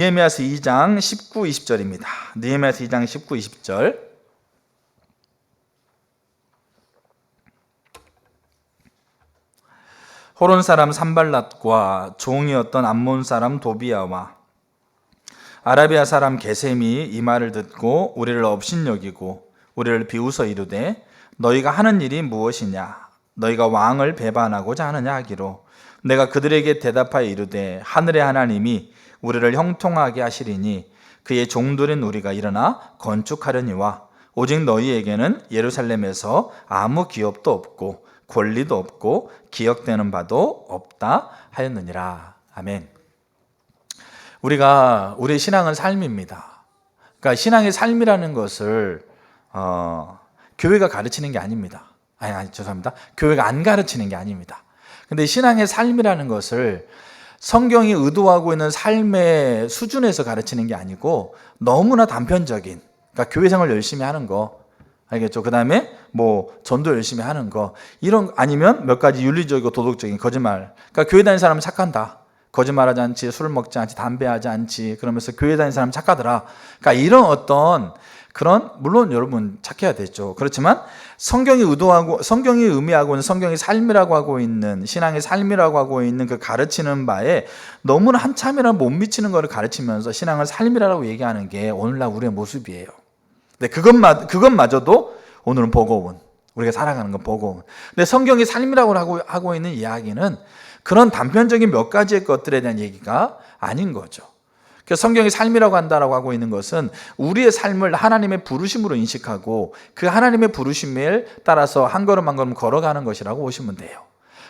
느헤미야서 2장 19, 20절입니다. 느헤미야서 2장 19, 20절. 호론 사람 산발랏과 종이었던 암몬 사람 도비야와 아라비아 사람 게셈이 이 말을 듣고 우리를 업신여기고 우리를 비웃어 이르되 너희가 하는 일이 무엇이냐? 너희가 왕을 배반하고자 하느냐 하기로 내가 그들에게 대답하여 이르되 하늘의 하나님이 우리를 형통하게 하시리니 그의 종들인 우리가 일어나 건축하려니와 오직 너희에게는 예루살렘에서 아무 기업도 없고 권리도 없고 기억되는 바도 없다 하였느니라. 아멘. 우리의 신앙은 삶입니다. 그러니까 신앙의 삶이라는 것을 교회가 가르치는 게 아닙니다. 죄송합니다. 교회가 안 가르치는 게 아닙니다. 근데 신앙의 삶이라는 것을 성경이 의도하고 있는 삶의 수준에서 가르치는 게 아니고 너무나 단편적인, 그러니까 교회 생활 열심히 하는 거, 알겠죠? 그 다음에 전도 열심히 하는 거, 이런, 아니면 몇 가지 윤리적이고 도덕적인 거짓말. 그러니까 교회 다니는 사람은 착한다. 거짓말하지 않지, 술을 먹지 않지, 담배하지 않지, 그러면서 교회 다니는 사람 착하더라. 그러니까 이런 어떤 그런, 물론 여러분 착해야 되죠. 그렇지만 성경이 의미하고 있는 성경의 삶이라고 하고 있는, 신앙의 삶이라고 하고 있는 그 가르치는 바에 너무나 한참이나 못 미치는 것을 가르치면서 신앙을 삶이라고 얘기하는 게 오늘날 우리의 모습이에요. 근데 그것마저도 오늘은 버거운, 우리가 살아가는 건 버거운. 근데 성경이 삶이라고 하고 있는 이야기는 그런 단편적인 몇 가지의 것들에 대한 얘기가 아닌 거죠. 그래서 성경이 삶이라고 한다라고 하고 있는 것은 우리의 삶을 하나님의 부르심으로 인식하고 그 하나님의 부르심에 따라서 한 걸음 한 걸음 걸어가는 것이라고 보시면 돼요.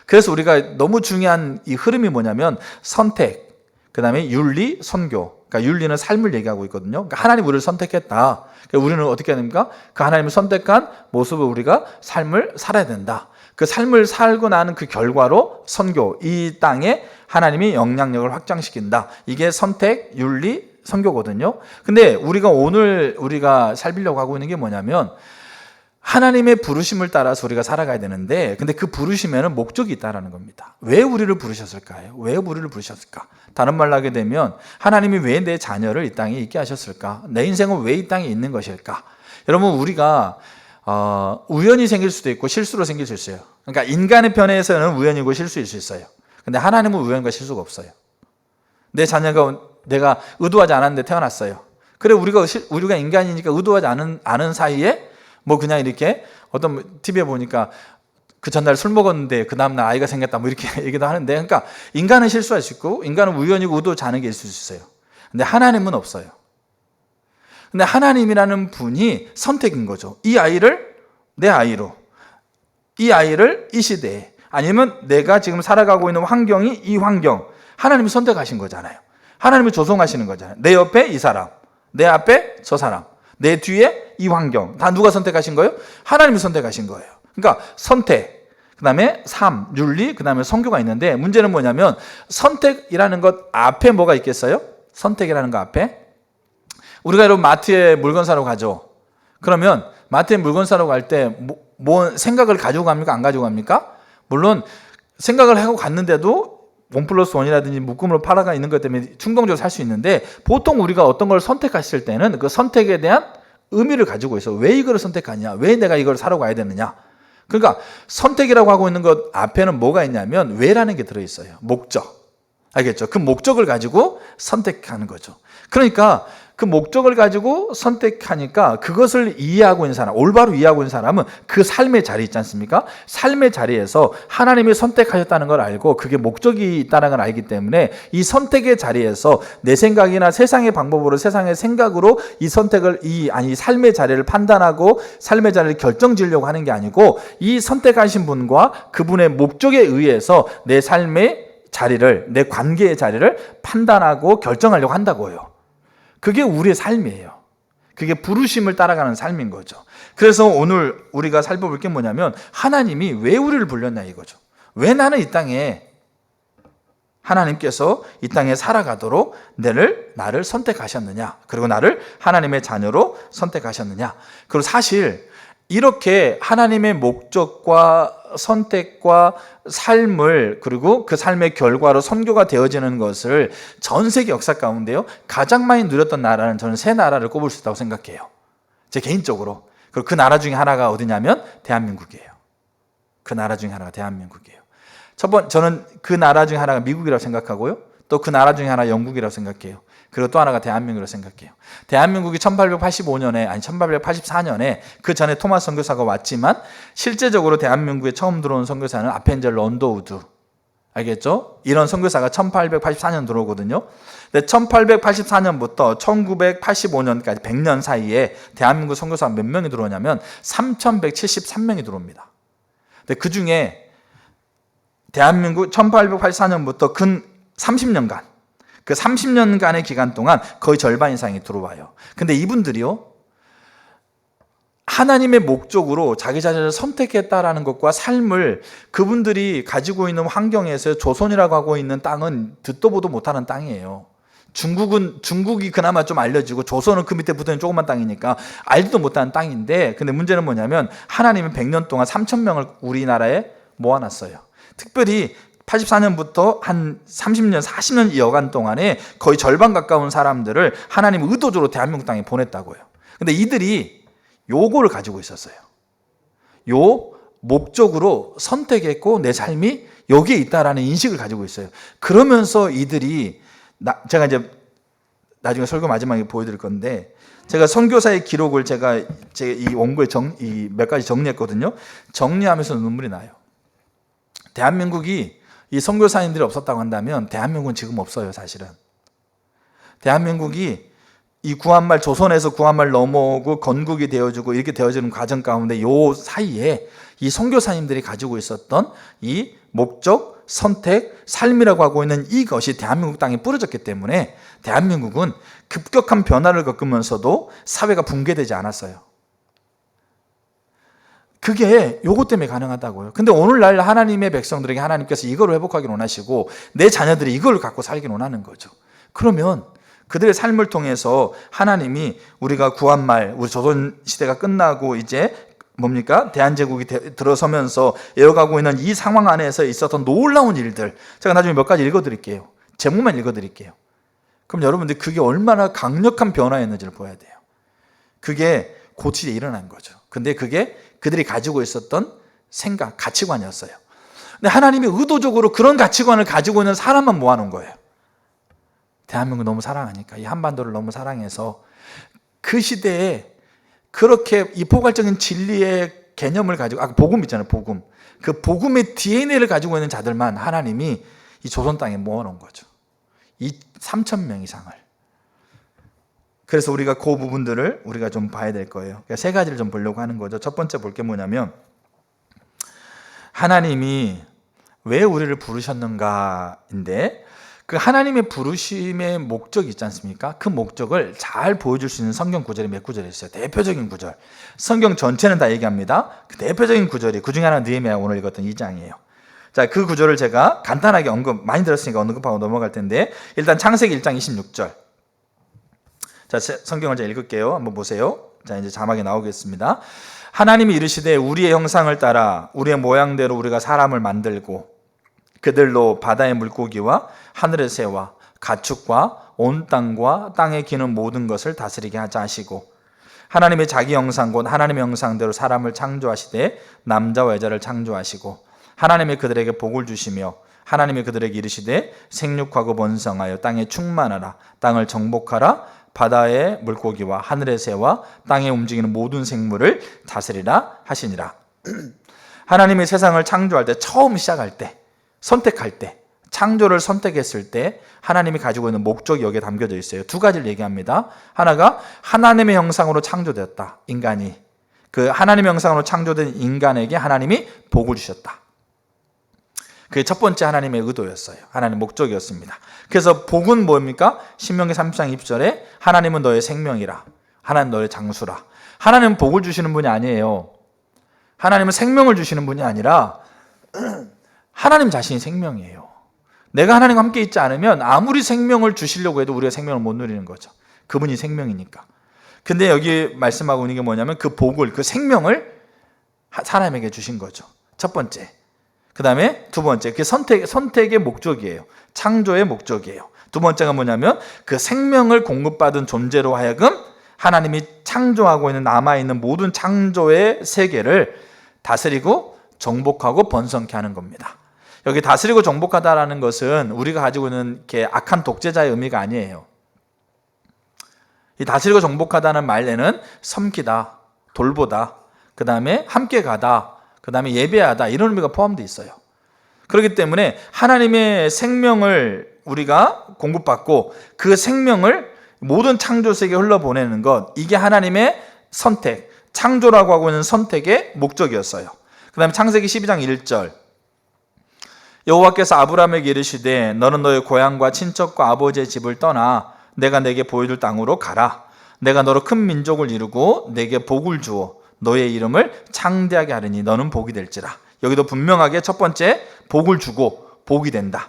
그래서 우리가 너무 중요한 이 흐름이 뭐냐면 선택, 그 다음에 윤리, 선교. 그러니까 윤리는 삶을 얘기하고 있거든요. 그러니까 하나님 우리를 선택했다. 그러니까 우리는 어떻게 해야 됩니까? 그 하나님을 선택한 모습을 우리가 삶을 살아야 된다. 그 삶을 살고 나는 그 결과로 선교, 이 땅에 하나님이 영향력을 확장시킨다. 이게 선택, 윤리, 선교거든요. 근데 우리가 살리려고 하고 있는 게 뭐냐면 하나님의 부르심을 따라서 우리가 살아가야 되는데, 근데 그 부르심에는 목적이 있다라는 겁니다. 왜 우리를 부르셨을까요? 왜 우리를 부르셨을까? 다른 말로 하게 되면 하나님이 왜 내 자녀를 이 땅에 있게 하셨을까? 내 인생은 왜 이 땅에 있는 것일까? 여러분, 우리가 우연히 생길 수도 있고 실수로 생길 수 있어요. 그러니까 인간의 편에서는 우연이고 실수일 수 있어요. 근데 하나님은 우연과 실수가 없어요. 내 자녀가 내가 의도하지 않았는데 태어났어요. 그래, 우리가 인간이니까 의도하지 않은 사이에 그냥 이렇게 어떤 TV에 보니까 그 전날 술 먹었는데 그 다음날 아이가 생겼다 이렇게 얘기도 하는데, 그러니까 인간은 실수할 수 있고 인간은 우연이고 의도하지 않은 게 있을 수 있어요. 근데 하나님은 없어요. 근데 하나님이라는 분이 선택인 거죠. 이 아이를 내 아이로, 이 아이를 이 시대에, 아니면 내가 지금 살아가고 있는 환경이 이 환경, 하나님이 선택하신 거잖아요. 하나님이 조성하시는 거잖아요. 내 옆에 이 사람, 내 앞에 저 사람, 내 뒤에 이 환경, 다 누가 선택하신 거예요? 하나님이 선택하신 거예요. 그러니까 선택, 그 다음에 삶, 윤리, 그 다음에 선교가 있는데, 문제는 뭐냐면 선택이라는 것 앞에 뭐가 있겠어요? 선택이라는 것 앞에 우리가 여러분 마트에 물건 사러 가죠. 그러면 마트에 물건 사러 갈 때 생각을 가지고 갑니까? 안 가지고 갑니까? 물론 생각을 하고 갔는데도 1+1이라든지 묶음으로 팔아가 있는 것 때문에 충동적으로 살 수 있는데, 보통 우리가 어떤 걸 선택했을 때는 그 선택에 대한 의미를 가지고 있어. 왜 이걸 선택하냐? 왜 내가 이걸 사러 가야 되느냐? 그러니까 선택이라고 하고 있는 것 앞에는 뭐가 있냐면 왜라는 게 들어있어요. 목적. 알겠죠? 그 목적을 가지고 선택하는 거죠. 그러니까 그 목적을 가지고 선택하니까 그것을 이해하고 있는 사람, 올바로 이해하고 있는 사람은 그 삶의 자리 있지 않습니까? 삶의 자리에서 하나님이 선택하셨다는 걸 알고 그게 목적이 있다는 걸 알기 때문에 이 선택의 자리에서 내 생각이나 세상의 방법으로, 세상의 생각으로 이 선택을, 삶의 자리를 판단하고 삶의 자리를 결정지으려고 하는 게 아니고, 이 선택하신 분과 그분의 목적에 의해서 내 삶의 자리를, 내 관계의 자리를 판단하고 결정하려고 한다고요. 그게 우리의 삶이에요. 그게 부르심을 따라가는 삶인 거죠. 그래서 오늘 우리가 살펴볼 게 뭐냐면 하나님이 왜 우리를 불렀냐 이거죠. 왜 나는 이 땅에, 하나님께서 이 땅에 살아가도록 나를 선택하셨느냐, 그리고 나를 하나님의 자녀로 선택하셨느냐. 그리고 사실 이렇게 하나님의 목적과 선택과 삶을, 그리고 그 삶의 결과로 선교가 되어지는 것을 전 세계 역사 가운데요 가장 많이 누렸던 나라는 저는 세 나라를 꼽을 수 있다고 생각해요. 제 개인적으로. 그리고 그 나라 중에 하나가 어디냐면 대한민국이에요. 그 나라 중에 하나가 대한민국이에요. 저는 그 나라 중에 하나가 미국이라고 생각하고요, 또 그 나라 중에 하나 영국이라고 생각해요. 그리고 또 하나가 대한민국이라고 생각해요. 대한민국이 1885년에, 아니 1884년에 그 전에 토마스 선교사가 왔지만 실제적으로 대한민국에 처음 들어온 선교사는 아펜젤러 언더우드, 알겠죠? 이런 선교사가 1884년 들어오거든요. 근데 1884년부터 1985년까지 100년 사이에 대한민국 선교사가 몇 명이 들어오냐면 3173명이 들어옵니다. 근데 그 중에 대한민국 1884년부터 근 30년간, 그 30년간의 기간 동안 거의 절반 이상이 들어와요. 근데 이분들이요, 하나님의 목적으로 자기 자신을 선택했다라는 것과 삶을, 그분들이 가지고 있는 환경에서 조선이라고 하고 있는 땅은 듣도 보도 못하는 땅이에요. 중국이 그나마 좀 알려지고 조선은 그 밑에 붙어있는 조그만 땅이니까 알지도 못하는 땅인데, 근데 문제는 뭐냐면 하나님은 100년 동안 3,000명을 우리나라에 모아놨어요. 특별히 84년부터 한 30년, 40년 여간 동안에 거의 절반 가까운 사람들을 하나님은 의도적으로 대한민국 땅에 보냈다고요. 근데 이들이 요거를 가지고 있었어요. 요 목적으로 선택했고 내 삶이 여기에 있다라는 인식을 가지고 있어요. 그러면서 이들이, 제가 이제 나중에 설교 마지막에 보여드릴 건데, 제가 선교사의 기록을 제가 이 원고에 몇 가지 정리했거든요. 정리하면서 눈물이 나요. 대한민국이 이 선교사님들이 없었다고 한다면 대한민국은 지금 없어요, 사실은. 대한민국이 이 구한말, 조선에서 구한말 넘어오고 건국이 되어지고 이렇게 되어지는 과정 가운데 요 사이에 이 선교사님들이 가지고 있었던 이 목적, 선택, 삶이라고 하고 있는 이것이 대한민국 땅에 뿌려졌기 때문에 대한민국은 급격한 변화를 겪으면서도 사회가 붕괴되지 않았어요. 그게 요것 때문에 가능하다고요. 근데 오늘날 하나님의 백성들에게 하나님께서 이걸 회복하기를 원하시고 내 자녀들이 이걸 갖고 살기를 원하는 거죠. 그러면 그들의 삶을 통해서 하나님이, 우리가 구한말, 우리 조선시대가 끝나고 이제 뭡니까? 대한제국이 들어서면서 이어가고 있는 이 상황 안에서 있었던 놀라운 일들, 제가 나중에 몇 가지 읽어드릴게요. 제목만 읽어드릴게요. 그럼 여러분들 그게 얼마나 강력한 변화였는지를 보아야 돼요. 그게 고치에 일어난 거죠. 근데 그게 그들이 가지고 있었던 생각, 가치관이었어요. 근데 하나님이 의도적으로 그런 가치관을 가지고 있는 사람만 모아놓은 거예요. 대한민국 너무 사랑하니까, 이 한반도를 너무 사랑해서 그 시대에 그렇게 이 포괄적인 진리의 개념을 가지고, 복음 있잖아요, 복음. 그 복음의 DNA를 가지고 있는 자들만 하나님이 이 조선 땅에 모아놓은 거죠. 이 3,000명 이상을. 그래서 우리가 그 부분들을 우리가 좀 봐야 될 거예요. 그러니까 세 가지를 좀 보려고 하는 거죠. 첫 번째 볼 게 뭐냐면, 하나님이 왜 우리를 부르셨는가인데, 그 하나님의 부르심의 목적이 있지 않습니까? 그 목적을 잘 보여줄 수 있는 성경 구절이 몇 구절이 있어요. 대표적인 구절. 성경 전체는 다 얘기합니다. 그 대표적인 구절이, 그 중에 하나는 느헤미야 오늘 읽었던 2장이에요. 자, 그 구절을 제가 간단하게 많이 들었으니까 언급하고 넘어갈 텐데, 일단 창세기 1장 26절. 자, 성경을 제가 읽을게요. 한번 보세요. 자, 이제 자막이 나오겠습니다. 하나님이 이르시되 우리의 형상을 따라 우리의 모양대로 우리가 사람을 만들고 그들로 바다의 물고기와 하늘의 새와 가축과 온 땅과 땅에 기는 모든 것을 다스리게 하자 하시고, 하나님의 자기 형상 곧 하나님의 형상대로 사람을 창조하시되 남자와 여자를 창조하시고, 하나님이 그들에게 복을 주시며 하나님이 그들에게 이르시되 생육하고 번성하여 땅에 충만하라, 땅을 정복하라, 바다의 물고기와 하늘의 새와 땅에 움직이는 모든 생물을 다스리라 하시니라. 하나님이 세상을 창조할 때, 처음 시작할 때, 선택할 때, 창조를 선택했을 때 하나님이 가지고 있는 목적이 여기에 담겨져 있어요. 두 가지를 얘기합니다. 하나가 하나님의 형상으로 창조되었다, 인간이. 그 하나님의 형상으로 창조된 인간에게 하나님이 복을 주셨다. 그게 첫 번째 하나님의 의도였어요. 하나님의 목적이었습니다. 그래서 복은 뭡니까? 신명기 30장 20절에 하나님은 너의 생명이라, 하나님 너의 장수라. 하나님은 복을 주시는 분이 아니에요. 하나님은 생명을 주시는 분이 아니라 하나님 자신이 생명이에요. 내가 하나님과 함께 있지 않으면 아무리 생명을 주시려고 해도 우리가 생명을 못 누리는 거죠. 그분이 생명이니까. 근데 여기 말씀하고 있는 게 뭐냐면 그 복을, 그 생명을 사람에게 주신 거죠. 첫 번째. 그 다음에 두 번째, 그게 선택의 목적이에요. 창조의 목적이에요. 두 번째가 뭐냐면 그 생명을 공급받은 존재로 하여금 하나님이 창조하고 있는 남아있는 모든 창조의 세계를 다스리고 정복하고 번성케 하는 겁니다. 여기 다스리고 정복하다라는 것은 우리가 가지고 있는 이렇게 악한 독재자의 의미가 아니에요. 이 다스리고 정복하다는 말에는 섬기다, 돌보다, 그 다음에 함께 가다, 그 다음에 예배하다, 이런 의미가 포함되어 있어요. 그렇기 때문에 하나님의 생명을 우리가 공급받고 그 생명을 모든 창조 세계에 흘러보내는 것, 이게 하나님의 선택, 창조라고 하고 있는 선택의 목적이었어요. 그 다음에 창세기 12장 1절, 여호와께서 아브라함에게 이르시되 너는 너의 고향과 친척과 아버지의 집을 떠나 내가 내게 보여줄 땅으로 가라. 내가 너로 큰 민족을 이루고 내게 복을 주어 너의 이름을 창대하게 하리니 너는 복이 될지라. 여기도 분명하게 첫 번째 복을 주고 복이 된다.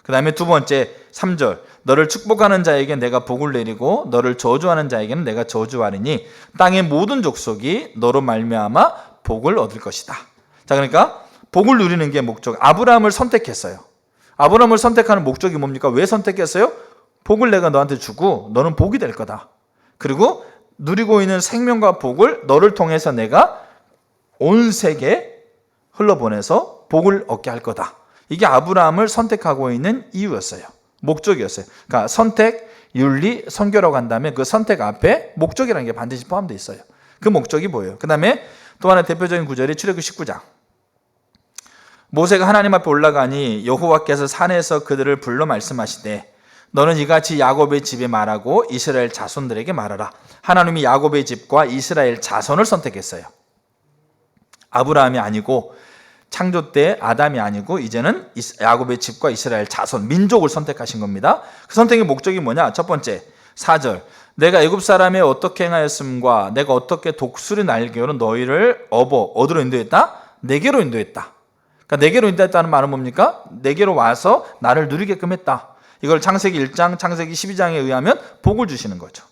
그 다음에 두 번째 3절, 너를 축복하는 자에게 내가 복을 내리고 너를 저주하는 자에게는 내가 저주하리니 땅의 모든 족속이 너로 말미암아 복을 얻을 것이다. 자, 그러니까 복을 누리는 게 목적. 아브라함을 선택했어요. 아브라함을 선택하는 목적이 뭡니까? 왜 선택했어요? 복을 내가 너한테 주고 너는 복이 될 거다. 그리고 누리고 있는 생명과 복을 너를 통해서 내가 온 세계에 흘러보내서 복을 얻게 할 거다. 이게 아브라함을 선택하고 있는 이유였어요. 목적이었어요. 그러니까 선택, 윤리, 선교라고 한다면 그 선택 앞에 목적이라는 게 반드시 포함되어 있어요. 그 목적이 뭐예요? 그 다음에 또 하나 대표적인 구절이 출애굽기 19장. 모세가 하나님 앞에 올라가니 여호와께서 산에서 그들을 불러 말씀하시되 너는 이같이 야곱의 집에 말하고 이스라엘 자손들에게 말하라. 하나님이 야곱의 집과 이스라엘 자손을 선택했어요. 아브라함이 아니고 창조 때 아담이 아니고 이제는 야곱의 집과 이스라엘 자손, 민족을 선택하신 겁니다. 그 선택의 목적이 뭐냐? 첫 번째 4절, 내가 애굽 사람에 어떻게 행하였음과 내가 어떻게 독수리 날개로 너희를 어디로 인도했다? 내게로 인도했다. 그러니까 내게로 인도했다는 말은 뭡니까? 내게로 와서 나를 누리게끔 했다. 이걸 창세기 1장, 창세기 12장에 의하면 복을 주시는 거죠.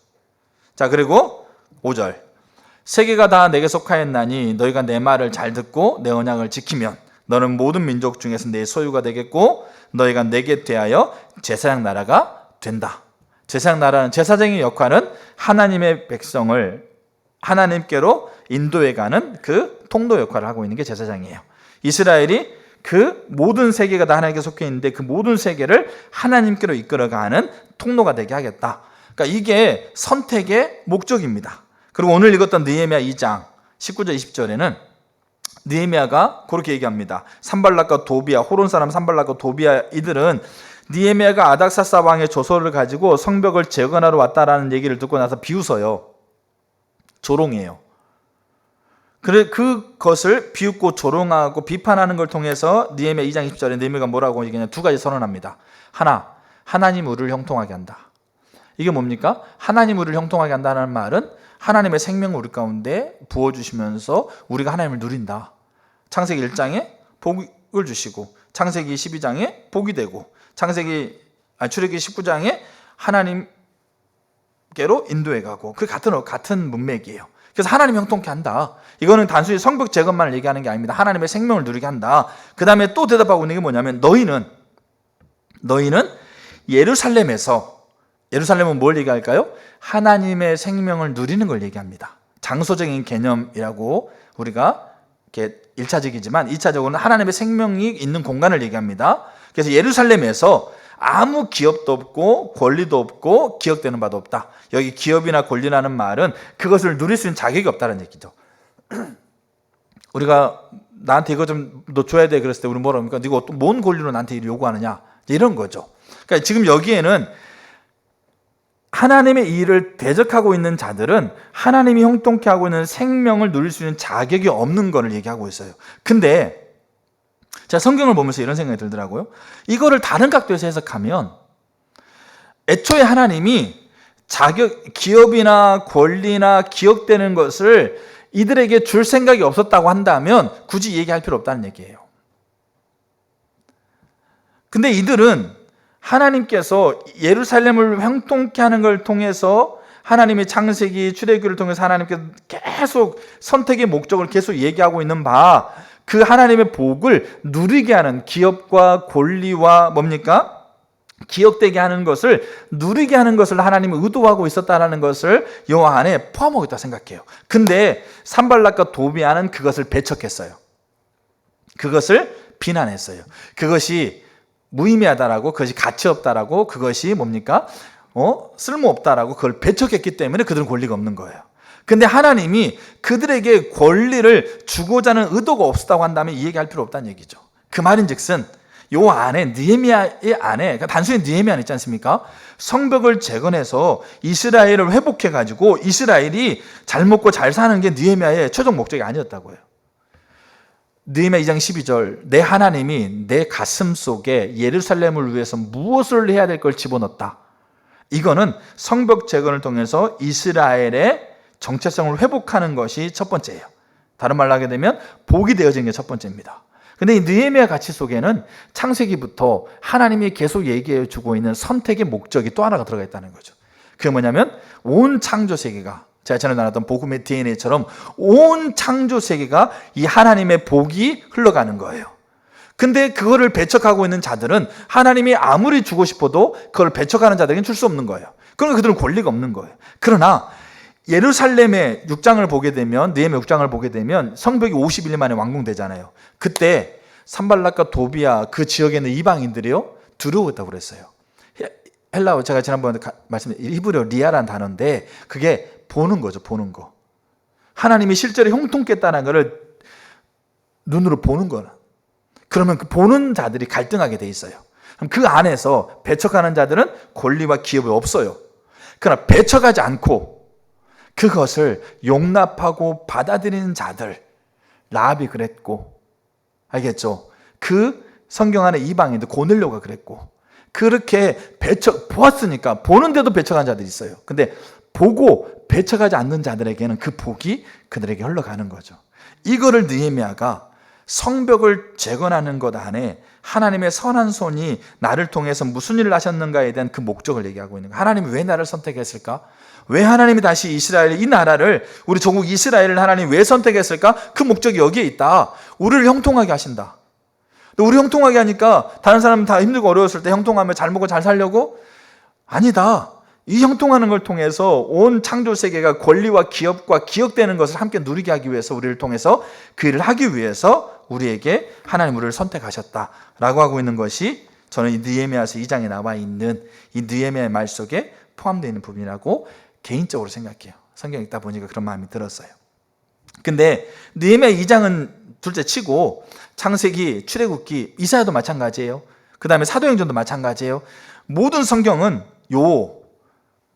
자, 그리고 5절, 세계가 다 내게 속하였나니 너희가 내 말을 잘 듣고 내 언약을 지키면 너는 모든 민족 중에서 내 소유가 되겠고 너희가 내게 대하여 제사장 나라가 된다. 제사장 나라는, 제사장의 역할은 하나님의 백성을 하나님께로 인도해가는 그 통로 역할을 하고 있는 게 제사장이에요. 이스라엘이 그 모든 세계가 다 하나님께 속해 있는데 그 모든 세계를 하나님께로 이끌어가는 통로가 되게 하겠다. 그러니까 이게 선택의 목적입니다. 그리고 오늘 읽었던 느헤미야 2장 19절 20절에는 느헤미야가 그렇게 얘기합니다. 산발락과 도비야, 호론 사람 산발락과 도비야, 이들은 느헤미야가 아닥사스 왕의 조서를 가지고 성벽을 재건하러 왔다라는 얘기를 듣고 나서 비웃어요. 조롱해요. 그것을 비웃고 조롱하고 비판하는 걸 통해서 느헤미야 2장 20절에 느헤미야가 뭐라고 얘기하냐, 두 가지 선언합니다. 하나, 하나님 우리를 형통하게 한다. 이게 뭡니까? 하나님 우리를 형통하게 한다는 말은 하나님의 생명을 우리 가운데 부어주시면서 우리가 하나님을 누린다. 창세기 1장에 복을 주시고 창세기 12장에 복이 되고 출애굽기 19장에 하나님께로 인도해 가고, 그 같은 문맥이에요. 그래서 하나님 형통케 한다. 이거는 단순히 성벽 재건만을 얘기하는 게 아닙니다. 하나님의 생명을 누리게 한다. 그 다음에 또 대답하고 있는 게 뭐냐면 너희는 예루살렘은 뭘 얘기할까요? 하나님의 생명을 누리는 걸 얘기합니다. 장소적인 개념이라고 우리가 이렇게 1차적이지만 2차적으로는 하나님의 생명이 있는 공간을 얘기합니다. 그래서 예루살렘에서 아무 기업도 없고 권리도 없고 기억되는 바도 없다. 여기 기업이나 권리라는 말은 그것을 누릴 수 있는 자격이 없다는 얘기죠. 우리가 나한테 이거 좀 너 줘야 돼 그랬을 때 우리 뭐라 합니까? 네가 뭔 권리로 나한테 이를 요구하느냐? 이런 거죠. 그러니까 지금 여기에는 하나님의 일을 대적하고 있는 자들은 하나님이 형통케 하고 있는 생명을 누릴 수 있는 자격이 없는 것을 얘기하고 있어요. 근데 제가 성경을 보면서 이런 생각이 들더라고요. 이거를 다른 각도에서 해석하면 애초에 하나님이 기업이나 권리나 기억되는 것을 이들에게 줄 생각이 없었다고 한다면 굳이 얘기할 필요 없다는 얘기예요. 근데 이들은 하나님께서 예루살렘을 형통케 하는 걸 통해서 하나님의 창세기, 출애굽기를 통해서 하나님께서 계속 선택의 목적을 계속 얘기하고 있는 바, 그 하나님의 복을 누리게 하는 기업과 권리와 뭡니까? 기억되게 하는 것을, 누리게 하는 것을 하나님이 의도하고 있었다는 것을 이 안에 포함하고 있다고 생각해요. 근데 산발락과 도비아는 그것을 배척했어요. 그것을 비난했어요. 그것이 무의미하다라고, 그것이 가치 없다라고, 그것이 뭡니까? 쓸모없다라고 그걸 배척했기 때문에 그들은 권리가 없는 거예요. 근데 하나님이 그들에게 권리를 주고자 하는 의도가 없었다고 한다면 이 얘기할 필요 없다는 얘기죠. 그 말인즉슨 요 안에, 느헤미야의 안에, 그러니까 단순히 느헤미야는 있지 않습니까? 성벽을 재건해서 이스라엘을 회복해가지고 이스라엘이 잘 먹고 잘 사는 게 느헤미야의 최종 목적이 아니었다고요. 느헤미야 2장 12절, 내 하나님이 내 가슴 속에 예루살렘을 위해서 무엇을 해야 될 걸 집어넣었다. 이거는 성벽 재건을 통해서 이스라엘의 정체성을 회복하는 것이 첫 번째예요. 다른 말로 하게 되면 복이 되어진 게 첫 번째입니다. 근데 이 느헤미야 가치 속에는 창세기부터 하나님이 계속 얘기해 주고 있는 선택의 목적이 또 하나가 들어가 있다는 거죠. 그게 뭐냐면 온 창조 세계가, 제가 전에 나눴던 복음의 DNA처럼 온 창조 세계가 이 하나님의 복이 흘러가는 거예요. 근데 그거를 배척하고 있는 자들은 하나님이 아무리 주고 싶어도 그걸 배척하는 자들에게는 줄 수 없는 거예요. 그러니까 그들은 권리가 없는 거예요. 그러나 예루살렘의 6장을 보게 되면, 느헤미야 6장을 보게 되면 성벽이 51년 만에 완공되잖아요. 그때 산발락과 도비아 그 지역에 있는 이방인들이요 두려웠다고 그랬어요. 헬라어, 제가 지난번에 말씀드린 히브리어 리아라는 단어인데 그게 보는 거죠. 보는 거. 하나님이 실제로 형통겠다는 것을 눈으로 보는 거는. 그러면 그 보는 자들이 갈등하게 돼 있어요. 그럼 그 안에서 배척하는 자들은 권리와 기업이 없어요. 그러나 배척하지 않고 그것을 용납하고 받아들이는 자들, 라합이 그랬고, 알겠죠? 그 성경 안에 이방인들, 고넬료가 그랬고, 그렇게 보았으니까 보는데도 배척한 자들이 있어요. 근데 보고 배척하지 않는 자들에게는 그 복이 그들에게 흘러가는 거죠. 이거를 느헤미야가 성벽을 재건하는 것 안에 하나님의 선한 손이 나를 통해서 무슨 일을 하셨는가에 대한 그 목적을 얘기하고 있는 거예요. 하나님이 왜 나를 선택했을까? 왜 하나님이 다시 이스라엘, 이 나라를, 우리 조국 이스라엘을 하나님이 왜 선택했을까? 그 목적이 여기에 있다. 우리를 형통하게 하신다. 우리 형통하게 하니까 다른 사람은 다 힘들고 어려웠을 때 형통하면 잘 먹고 잘 살려고? 아니다. 이 형통하는 걸 통해서 온 창조 세계가 권리와 기업과 기억되는 것을 함께 누리게 하기 위해서, 우리를 통해서 그 일을 하기 위해서 우리에게 하나님 우리를 선택하셨다라고 하고 있는 것이 저는 이 느헤미야서 2장에 나와 있는 이 느헤미야의 말 속에 포함되어 있는 부분이라고 개인적으로 생각해요. 성경 읽다 보니까 그런 마음이 들었어요. 근데 느헤미야 2장은 둘째 치고 창세기, 출애굽기, 이사야도 마찬가지예요. 그 다음에 사도행전도 마찬가지예요. 모든 성경은 요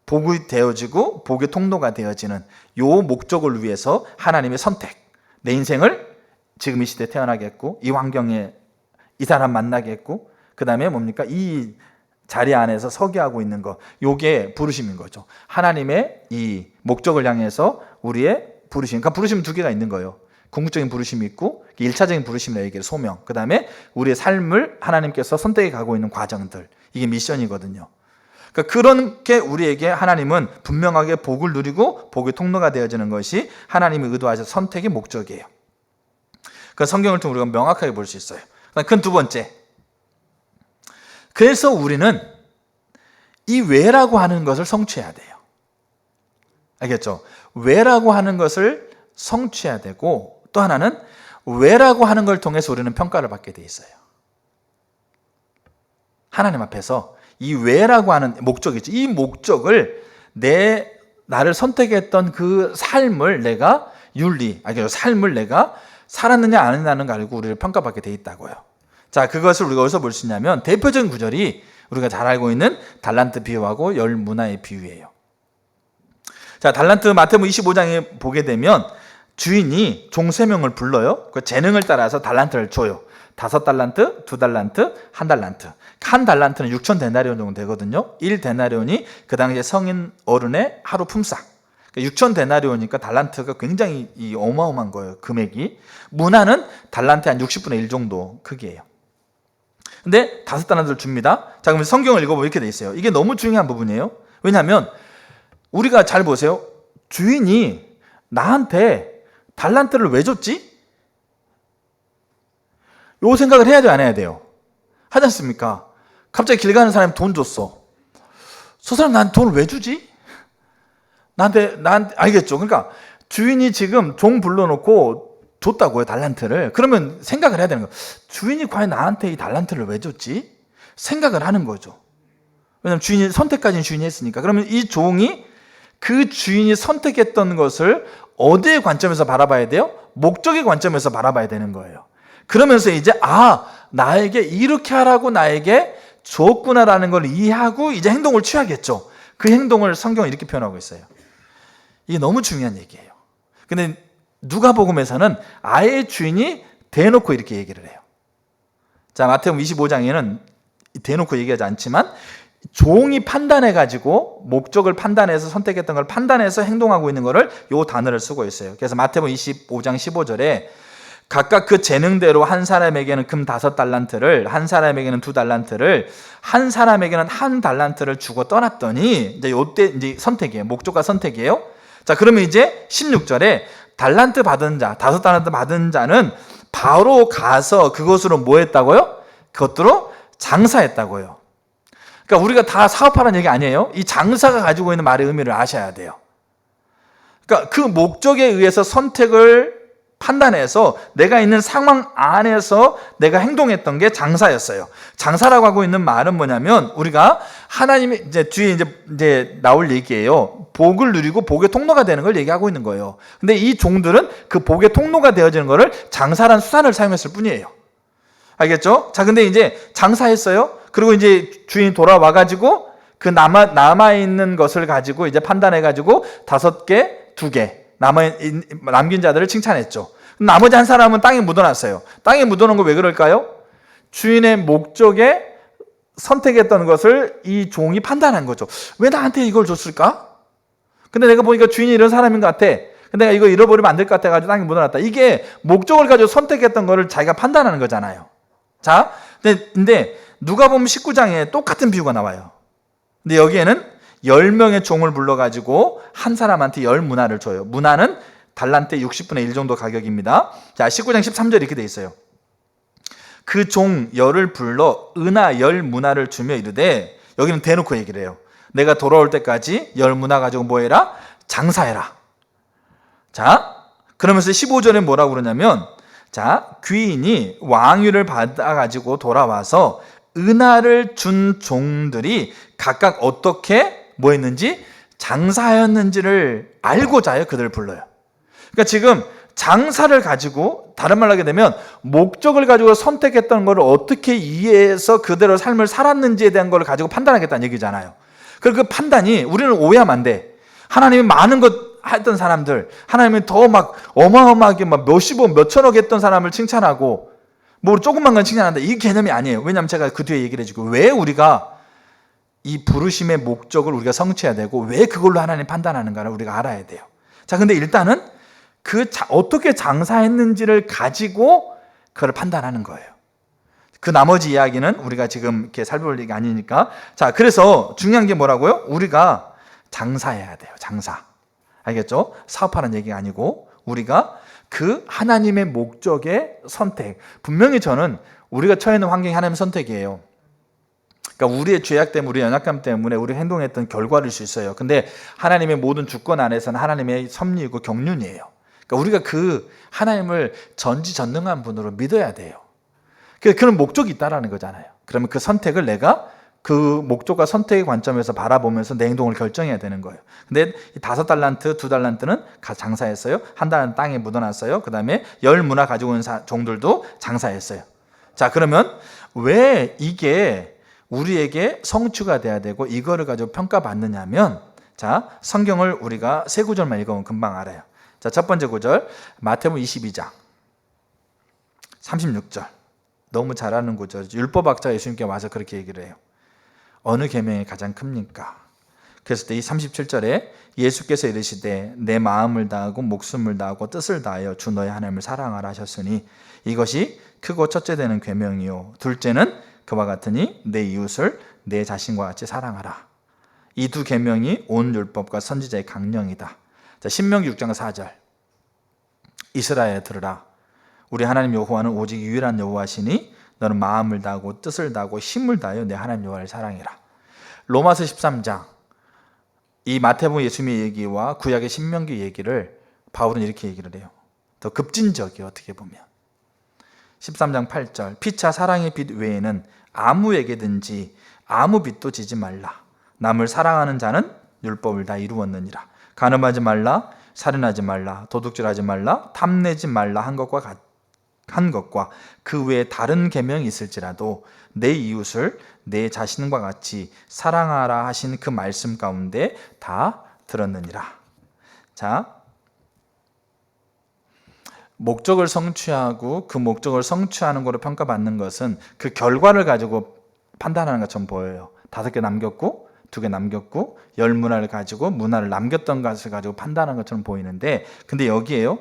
복이 되어지고 복의 통로가 되어지는 요 목적을 위해서 하나님의 선택, 내 인생을 지금 이 시대에 태어나게 했고, 이 환경에 이 사람 만나게 했고, 그 다음에 뭡니까? 이 자리 안에서 서게 하고 있는 것, 요게 부르심인 거죠. 하나님의 이 목적을 향해서 우리의 부르심, 그러니까 부르심 두 개가 있는 거예요. 궁극적인 부르심이 있고 1차적인 부르심이라 얘기해요. 소명. 그 다음에 우리의 삶을 하나님께서 선택해 가고 있는 과정들, 이게 미션이거든요. 그러니까 그렇게 우리에게 하나님은 분명하게 복을 누리고 복의 통로가 되어지는 것이 하나님이 의도하신 선택의 목적이에요. 그 성경을 통해 우리가 명확하게 볼 수 있어요. 그 두 번째, 그래서 우리는 이 왜라고 하는 것을 성취해야 돼요. 알겠죠? 왜라고 하는 것을 성취해야 되고, 또 하나는 왜라고 하는 걸 통해서 우리는 평가를 받게 돼 있어요. 하나님 앞에서 이 왜라고 하는 목적이죠. 이 목적을 나를 선택했던 그 삶을 내가 삶을 내가 살았느냐 안 했느냐는 걸 알고 우리를 평가받게 돼 있다고요. 자, 그것을 우리가 어디서 볼 수 있냐면 대표적인 구절이 우리가 잘 알고 있는 달란트 비유하고 열 문화의 비유예요. 자, 달란트 마태복음 25장에 보게 되면 주인이 종 3명을 불러요. 그 재능을 따라서 달란트를 줘요. 5달란트, 2달란트, 1달란트. 1달란트는 6천 데나리온 정도 되거든요. 1데나리온이 그 당시에 성인 어른의 하루 품삯. 6천 데나리온이니까 달란트가 굉장히 어마어마한 거예요. 금액이. 문화는 달란트의 한 60분의 1 정도 크기예요. 근데 5달란트를 줍니다. 자, 그럼 성경을 읽어보면 이렇게 돼 있어요. 이게 너무 중요한 부분이에요. 왜냐하면 우리가 잘 보세요. 주인이 나한테 달란트를 왜 줬지? 요 생각을 해야 돼요, 안 해야 돼요? 하지 않습니까? 갑자기 길 가는 사람이 돈 줬어. 저 사람 나한테 돈을 왜 주지? 나한테 알겠죠? 그러니까 주인이 지금 종 불러놓고 줬다고요, 달란트를. 그러면 생각을 해야 되는 거예요. 주인이 과연 나한테 이 달란트를 왜 줬지? 생각을 하는 거죠. 왜냐하면 주인이 선택까지는 주인이 했으니까. 그러면 이 종이 그 주인이 선택했던 것을 어디의 관점에서 바라봐야 돼요? 목적의 관점에서 바라봐야 되는 거예요. 그러면서 이제 나에게 이렇게 하라고 나에게 줬구나라는 걸 이해하고 이제 행동을 취하겠죠. 그 행동을 성경은 이렇게 표현하고 있어요. 이게 너무 중요한 얘기예요. 근데 누가복음에서는 아예 주인이 대놓고 이렇게 얘기를 해요. 자, 마태복음 25장에는 대놓고 얘기하지 않지만 종이 판단해가지고 목적을 판단해서 선택했던 걸 판단해서 행동하고 있는 거를 요 단어를 쓰고 있어요. 그래서 마태복음 25장 15절에 각각 그 재능대로 한 사람에게는 금 5달란트를, 한 사람에게는 2달란트를, 한 사람에게는 1달란트를 주고 떠났더니, 이제 요때 이제 선택이에요. 목적과 선택이에요. 자, 그러면 이제 16절에 달란트 받은 자, 5달란트 받은 자는 바로 가서 그것으로 뭐 했다고요? 그것으로 장사했다고요. 그러니까 우리가 다 사업하라는 얘기 아니에요. 이 장사가 가지고 있는 말의 의미를 아셔야 돼요. 그러니까 그 목적에 의해서 선택을 판단해서 내가 있는 상황 안에서 내가 행동했던 게 장사였어요. 장사라고 하고 있는 말은 뭐냐면 우리가 하나님이 이제 뒤에 이제 나올 얘기예요. 복을 누리고 복의 통로가 되는 걸 얘기하고 있는 거예요. 근데 이 종들은 그 복의 통로가 되어지는 거를 장사란 수단을 사용했을 뿐이에요. 알겠죠? 자, 근데 이제 장사했어요. 그리고 이제 주인이 돌아와가지고 그 남아있는 것을 가지고 이제 판단해가지고 5개, 2개 남긴 자들을 칭찬했죠. 나머지 한 사람은 땅에 묻어놨어요. 땅에 묻어놓은 거 왜 그럴까요? 주인의 목적에 선택했던 것을 이 종이 판단한 거죠. 왜 나한테 이걸 줬을까? 근데 내가 보니까 주인이 이런 사람인 것 같아. 근데 내가 이거 잃어버리면 안 될 것 같아가지고 땅에 묻어놨다. 이게 목적을 가지고 선택했던 거를 자기가 판단하는 거잖아요. 자, 근데 누가복음 19장에 똑같은 비유가 나와요. 근데 여기에는 10명의 종을 불러가지고 한 사람한테 10문화를 줘요. 문화는 달란트 60분의 1 정도 가격입니다. 자, 19장 13절 이렇게 돼 있어요. 그 종 10을 불러 은하 10문화를 주며 이르되, 여기는 대놓고 얘기를 해요. 내가 돌아올 때까지 10문화 가지고 뭐 해라? 장사해라. 자, 그러면서 15절에 뭐라고 그러냐면, 자, 귀인이 왕위를 받아가지고 돌아와서 은하를 준 종들이 각각 어떻게 뭐 했는지 장사하였는지를 알고자 하여 그들을 불러요. 그러니까 지금 장사를 가지고, 다른 말로 하게 되면 목적을 가지고 선택했던 것을 어떻게 이해해서 그대로 삶을 살았는지에 대한 걸 가지고 판단하겠다는 얘기잖아요. 그리고 그 판단이 우리는 오해하면 안 돼. 하나님이 많은 것 했던 사람들, 하나님이 더 막 어마어마하게 막 몇십억, 몇천억 했던 사람을 칭찬하고 뭐 조금만 건 칭찬한다, 이 개념이 아니에요. 왜냐하면 제가 그 뒤에 얘기를 해주고, 왜 우리가 이 부르심의 목적을 우리가 성취해야 되고 왜 그걸로 하나님 판단하는가를 우리가 알아야 돼요. 자, 근데 일단은 어떻게 장사했는지를 가지고 그걸 판단하는 거예요. 그 나머지 이야기는 우리가 지금 이렇게 살펴볼 얘기가 아니니까. 자, 그래서 중요한 게 뭐라고요? 우리가 장사해야 돼요. 장사. 알겠죠? 사업하는 얘기가 아니고 우리가 그 하나님의 목적의 선택. 분명히 저는 우리가 처해 있는 환경이 하나님의 선택이에요. 그러니까 우리의 죄악 때문에, 우리의 연약함 때문에 우리 행동했던 결과일 수 있어요. 근데 하나님의 모든 주권 안에서는 하나님의 섭리이고 경륜이에요. 그러니까 우리가 그 하나님을 전지전능한 분으로 믿어야 돼요. 그런 목적이 있다라는 거잖아요. 그러면 그 선택을 내가 그 목적과 선택의 관점에서 바라보면서 내 행동을 결정해야 되는 거예요. 근데 5달란트, 2달란트는 장사했어요. 1달란트 땅에 묻어놨어요. 그 다음에 10문화 가지고 있는 종들도 장사했어요. 자, 그러면 왜 이게 우리에게 성취가 돼야 되고 이거를 가지고 평가받느냐면, 자, 성경을 우리가 세 구절만 읽으면 금방 알아요. 자, 첫 번째 구절, 마태복음 22장 36절. 너무 잘 아는 구절이죠. 율법학자 예수님께 와서 그렇게 얘기를 해요. 어느 계명이 가장 큽니까? 그래서 이 37절에 예수께서 이르시되 내 마음을 다하고 목숨을 다하고 뜻을 다하여 주 너의 하나님을 사랑하라 하셨으니 이것이 크고 첫째 되는 계명이요 둘째는 그와 같으니 내 이웃을 내 자신과 같이 사랑하라. 이 두 계명이 온 율법과 선지자의 강령이다. 자, 신명기 6장 4절. 이스라엘 들으라. 우리 하나님 여호와는 오직 유일한 여호와시니 너는 마음을 다하고 뜻을 다하고 힘을 다하여 내 하나님 여호와를 사랑해라. 로마서 13장, 이 마태복음 예수님의 얘기와 구약의 신명기 얘기를 바울은 이렇게 얘기를 해요. 더 급진적이에요. 어떻게 보면 13장 8절, 피차 사랑의 빛 외에는 아무에게든지 아무 빛도 지지 말라. 남을 사랑하는 자는 율법을 다 이루었느니라. 간음하지 말라, 살인하지 말라, 도둑질하지 말라, 탐내지 말라 한 것과 그 외에 다른 계명이 있을지라도 내 이웃을 내 자신과 같이 사랑하라 하신 그 말씀 가운데 다 들었느니라. 자, 목적을 성취하고 그 목적을 성취하는 것으로 평가받는 것은 그 결과를 가지고 판단하는 것처럼 보여요. 5개 남겼고 2개 남겼고 10문화를 가지고 문화를 남겼던 것을 가지고 판단하는 것처럼 보이는데, 근데 여기에요,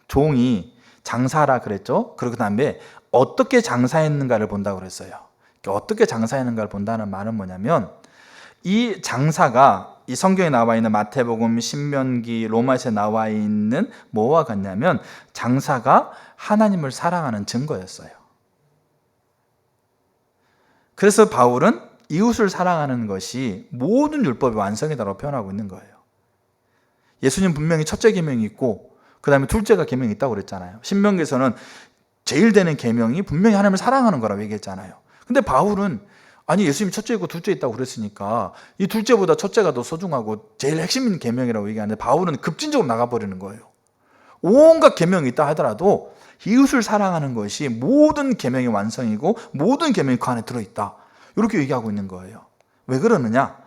종이 장사라 그랬죠. 그리고 그다음에 어떻게 장사했는가를 본다고 그랬어요. 어떻게 장사했는가를 본다는 말은 뭐냐면, 이 장사가 이 성경에 나와 있는 마태복음, 신명기, 로마서에 나와 있는 뭐와 같냐면 장사가 하나님을 사랑하는 증거였어요. 그래서 바울은 이웃을 사랑하는 것이 모든 율법의 완성이다라고 표현하고 있는 거예요. 예수님 분명히 첫째 계명이 있고 그 다음에 둘째가 계명이 있다고 그랬잖아요. 신명기에서는 제일 되는 계명이 분명히 하나님을 사랑하는 거라고 얘기했잖아요. 근데 바울은 아니 예수님이 첫째 있고 둘째 있다고 그랬으니까 이 둘째보다 첫째가 더 소중하고 제일 핵심 있는 계명이라고 얘기하는데, 바울은 급진적으로 나가버리는 거예요. 온갖 계명이 있다 하더라도 이웃을 사랑하는 것이 모든 계명의 완성이고 모든 계명이 그 안에 들어있다, 이렇게 얘기하고 있는 거예요. 왜 그러느냐?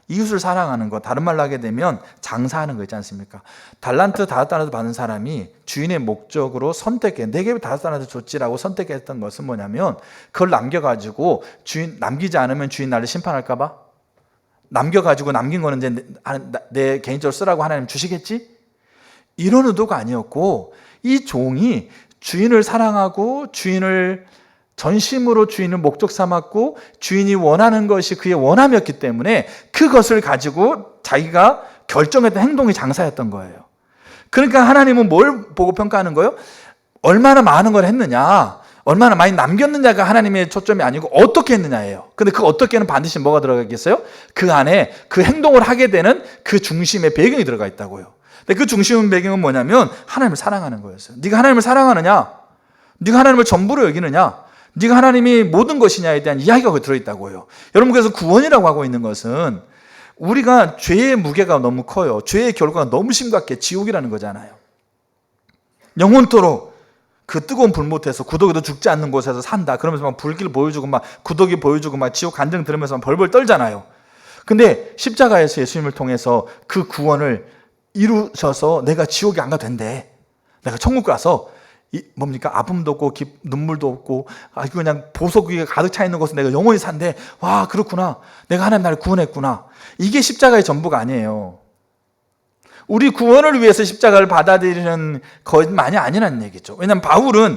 이웃을 사랑하는 거, 다른 말로 하게 되면 장사하는 거 있지 않습니까? 달란트 5달란트 받은 사람이 주인의 목적으로 선택해, 내게 5달란트 줬지라고 선택했던 것은 뭐냐면, 그걸 남겨가지고 주인 남기지 않으면 주인 나를 심판할까 봐 남겨가지고 남긴 거는 이제 내 개인적으로 쓰라고 하나님 주시겠지? 이런 의도가 아니었고, 이 종이 주인을 사랑하고 주인을 전심으로 주인을 목적 삼았고 주인이 원하는 것이 그의 원함이었기 때문에 그것을 가지고 자기가 결정했던 행동이 장사였던 거예요. 그러니까 하나님은 뭘 보고 평가하는 거예요? 얼마나 많은 걸 했느냐, 얼마나 많이 남겼느냐가 하나님의 초점이 아니고 어떻게 했느냐예요. 근데 그 어떻게는 반드시 뭐가 들어가겠어요? 그 안에 그 행동을 하게 되는 그 중심의 배경이 들어가 있다고요. 근데 그 중심 배경은 뭐냐면 하나님을 사랑하는 거였어요. 네가 하나님을 사랑하느냐, 네가 하나님을 전부로 여기느냐, 네가 하나님이 모든 것이냐에 대한 이야기가 거기 들어있다고요. 여러분, 그래서 구원이라고 하고 있는 것은 우리가 죄의 무게가 너무 커요. 죄의 결과가 너무 심각해. 지옥이라는 거잖아요. 영원토록 그 뜨거운 불 못해서 구더기도 죽지 않는 곳에서 산다 그러면서 막 불길 보여주고 막 구더기 보여주고 막 지옥 간증 들으면서 막 벌벌 떨잖아요. 근데 십자가에서 예수님을 통해서 그 구원을 이루셔서 내가 지옥에 안 가도 된대. 내가 천국 가서 뭡니까? 아픔도 없고 눈물도 없고 그냥 보석 위에 가득 차 있는 곳은 내가 영원히 산대. 와, 그렇구나. 내가 하나님 나를 구원했구나. 이게 십자가의 전부가 아니에요. 우리 구원을 위해서 십자가를 받아들이는 것만이 아니라는 얘기죠. 왜냐하면 바울은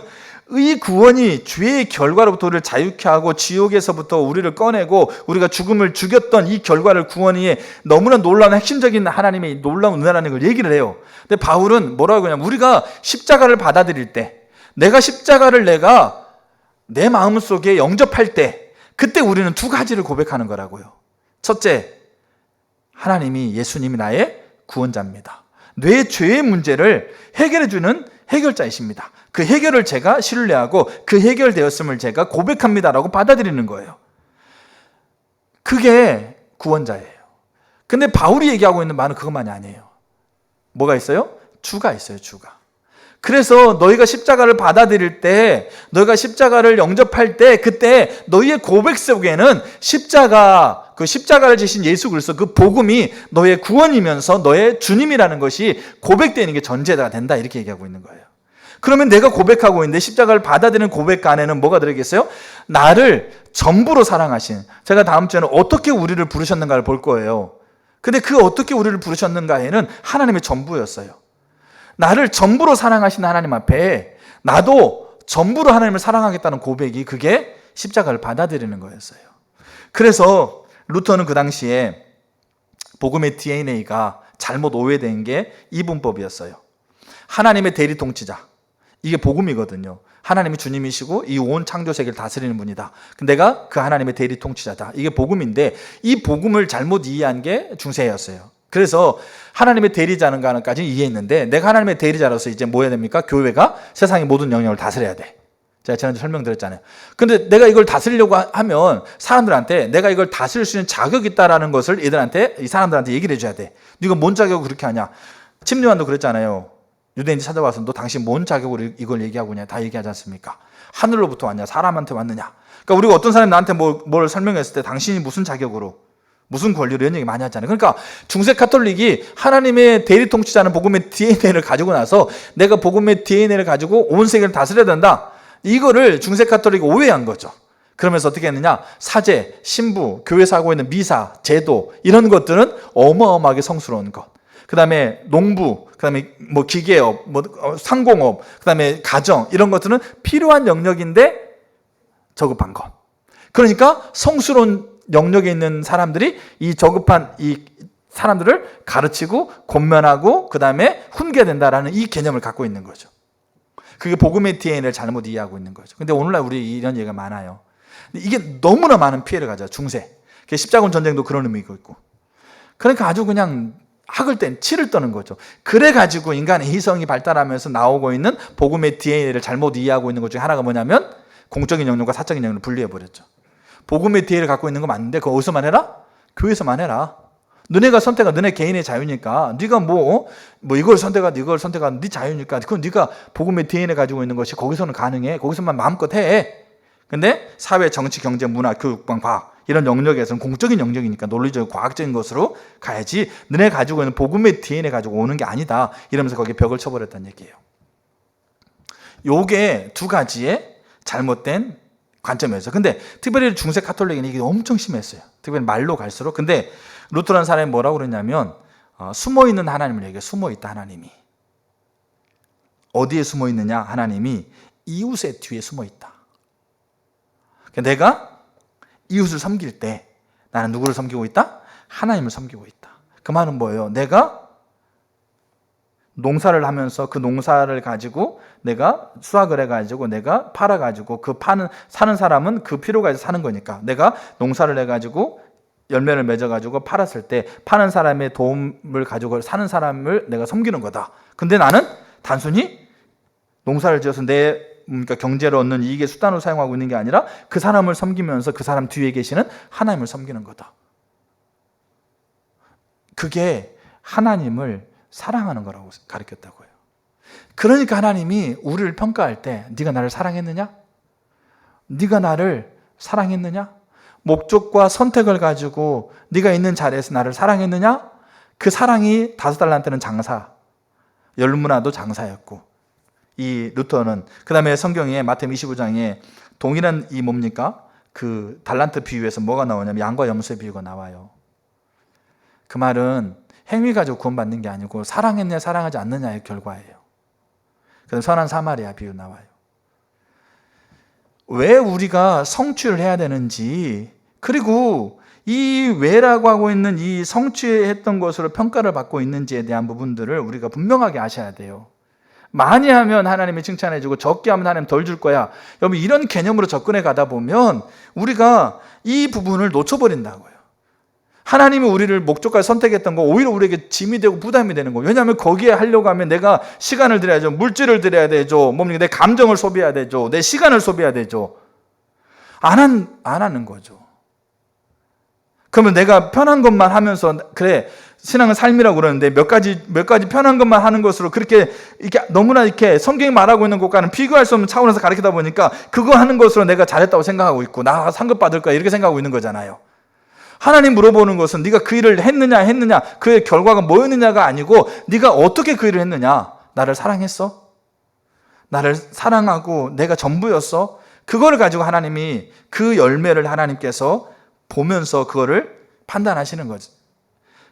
이 구원이 죄의 결과로부터 우리를 자유케 하고 지옥에서부터 우리를 꺼내고 우리가 죽음을 죽였던 이 결과를, 구원이 너무나 놀라운 핵심적인 하나님의 놀라운 은혜라는 걸 얘기를 해요. 근데 바울은 뭐라고 하냐면, 우리가 십자가를 받아들일 때, 내가 십자가를 내가 내 마음속에 영접할 때, 그때 우리는 2가지를 고백하는 거라고요. 첫째, 하나님이, 예수님이 나의 구원자입니다. 내 죄의 문제를 해결해주는 해결자이십니다. 그 해결을 제가 신뢰하고 그 해결되었음을 제가 고백합니다라고 받아들이는 거예요. 그게 구원자예요. 근데 바울이 얘기하고 있는 말은 그것만이 아니에요. 뭐가 있어요? 주가 있어요, 주가. 그래서 너희가 십자가를 받아들일 때, 너희가 십자가를 영접할 때, 그때 너희의 고백 속에는 십자가, 그 십자가를 지신 예수 그리스도 그 복음이 너의 구원이면서 너의 주님이라는 것이 고백되는 게 전제가 된다, 이렇게 얘기하고 있는 거예요. 그러면 내가 고백하고 있는데 십자가를 받아들이는 고백 안에는 뭐가 들어있겠어요? 나를 전부로 사랑하신, 제가 다음 주에는 어떻게 우리를 부르셨는가를 볼 거예요. 근데 그 어떻게 우리를 부르셨는가에는 하나님의 전부였어요. 나를 전부로 사랑하신 하나님 앞에 나도 전부로 하나님을 사랑하겠다는 고백이, 그게 십자가를 받아들이는 거였어요. 그래서 루터는 그 당시에 복음의 DNA가 잘못 오해된 게 이 문법이었어요. 하나님의 대리 통치자, 이게 복음이거든요. 하나님이 주님이시고 이 온 창조 세계를 다스리는 분이다. 내가 그 하나님의 대리 통치자다. 이게 복음인데 이 복음을 잘못 이해한 게 중세였어요. 그래서 하나님의 대리자는가까지 이해했는데 내가 하나님의 대리자로서 이제 뭐 해야 됩니까? 교회가 세상의 모든 영역을 다스려야 돼. 제가 지난주에 설명드렸잖아요. 근데 내가 이걸 다스리려고 하면 사람들한테 내가 이걸 다스릴 수 있는 자격이 있다라는 것을 이 사람들한테 얘기를 해줘야 돼. 네가 뭔 자격으로 그렇게 하냐? 침례요한도 그랬잖아요. 유대인이 찾아와서 너 당신 뭔 자격으로 이걸 얘기하고 있냐? 다 얘기하지 않습니까? 하늘로부터 왔냐? 사람한테 왔느냐? 그러니까 우리가 어떤 사람이 나한테 뭘 설명했을 때 당신이 무슨 자격으로 무슨 권리로 이런 얘기 많이 하잖아요. 그러니까 중세 카톨릭이 하나님의 대리 통치자는 복음의 DNA를 가지고 나서 내가 복음의 DNA를 가지고 온 세계를 다스려야 된다. 이거를 중세 카톨릭이 오해한 거죠. 그러면서 어떻게 했느냐? 사제, 신부, 교회에서 하고 있는 미사, 제도 이런 것들은 어마어마하게 성스러운 것. 그 다음에 농부, 그 다음에 뭐 기계업, 상공업, 그 다음에 가정 이런 것들은 필요한 영역인데 저급한 것. 그러니까 성스러운 영역에 있는 사람들이 이 저급한 이 사람들을 가르치고 권면하고 그 다음에 훈계된다라는 이 개념을 갖고 있는 거죠. 그게 복음의 DNA를 잘못 이해하고 있는 거죠. 근데 오늘날 우리 이런 얘기가 많아요. 이게 너무나 많은 피해를 가져요. 중세. 십자군 전쟁도 그런 의미가 있고. 그러니까 아주 그냥 학을 뗀 치를 떠는 거죠. 그래가지고 인간의 이성이 발달하면서 나오고 있는 복음의 DNA를 잘못 이해하고 있는 것 중에 하나가 뭐냐면 공적인 영역과 사적인 영역을 분리해버렸죠. 복음의 DNA를 갖고 있는 거 맞는데 그거 어디서만 해라? 교회에서만 해라. 너네가 선택한 너네 개인의 자유니까 네가 뭐 이걸 선택하든 이걸 선택하든 네 자유니까 그건 네가 복음의 DNA 가지고 있는 것이 거기서는 가능해. 거기서만 마음껏 해. 근데 사회, 정치, 경제, 문화, 교육, 과학 이런 영역에서는 공적인 영역이니까 논리적, 과학적인 것으로 가야지 너네 가지고 있는 복음의 DNA 가지고 오는 게 아니다. 이러면서 거기에 벽을 쳐버렸다는 얘기예요. 요게 두 가지의 잘못된 관점이었어요. 근데 특별히 중세 카톨릭은 이게 엄청 심했어요. 특별히 말로 갈수록. 근데 루터라는 사람이 뭐라고 그러냐면 숨어있는 하나님을 얘기해요. 숨어있다 하나님이. 어디에 숨어있느냐? 하나님이 이웃의 뒤에 숨어있다. 내가 이웃을 섬길 때 나는 누구를 섬기고 있다? 하나님을 섬기고 있다. 그 말은 뭐예요? 내가 농사를 하면서 그 농사를 가지고 내가 수확을 해가지고 내가 팔아가지고 사는 사람은 그 필요가 있어서 사는 거니까 내가 농사를 해가지고 열매를 맺어가지고 팔았을 때 파는 사람의 도움을 가지고 사는 사람을 내가 섬기는 거다. 근데 나는 단순히 농사를 지어서 그러니까 경제를 얻는 이익의 수단으로 사용하고 있는 게 아니라 그 사람을 섬기면서 그 사람 뒤에 계시는 하나님을 섬기는 거다. 그게 하나님을 사랑하는 거라고 가르쳤다고요. 그러니까 하나님이 우리를 평가할 때 네가 나를 사랑했느냐? 네가 나를 사랑했느냐? 목적과 선택을 가지고 네가 있는 자리에서 나를 사랑했느냐? 그 사랑이 5달란트는 장사, 열무나도 장사였고 이 루터는 그 다음에 성경에 마태복음 25장에 동일한 이 뭡니까? 그 달란트 비유에서 뭐가 나오냐면 양과 염소의 비유가 나와요. 그 말은 행위 가지고 구원받는 게 아니고 사랑했냐 사랑하지 않느냐의 결과예요. 그래서 선한 사마리아 비유 나와요. 왜 우리가 성취를 해야 되는지, 그리고 이 왜라고 하고 있는 이 성취했던 것으로 평가를 받고 있는지에 대한 부분들을 우리가 분명하게 아셔야 돼요. 많이 하면 하나님이 칭찬해주고 적게 하면 하나님 덜 줄 거야. 여러분 이런 개념으로 접근해 가다 보면 우리가 이 부분을 놓쳐버린다고요. 하나님이 우리를 목적까지 선택했던 거 오히려 우리에게 짐이 되고 부담이 되는 거예요. 왜냐하면 거기에 하려고 하면 내가 시간을 들여야죠. 물질을 들여야 되죠. 뭡니까? 내 감정을 소비해야 되죠. 내 시간을 소비해야 되죠. 안 하는 거죠. 그러면 내가 편한 것만 하면서 그래 신앙은 삶이라고 그러는데 몇 가지 편한 것만 하는 것으로 그렇게 이렇게 너무나 이렇게 성경이 말하고 있는 것과는 비교할 수 없는 차원에서 가르치다 보니까 그거 하는 것으로 내가 잘했다고 생각하고 있고 나 상급 받을 거야 이렇게 생각하고 있는 거잖아요. 하나님 물어보는 것은 네가 그 일을 했느냐 그의 결과가 뭐였느냐가 아니고 네가 어떻게 그 일을 했느냐. 나를 사랑했어? 나를 사랑하고 내가 전부였어? 그거를 가지고 하나님이 그 열매를 하나님께서 보면서 그거를 판단하시는 거죠.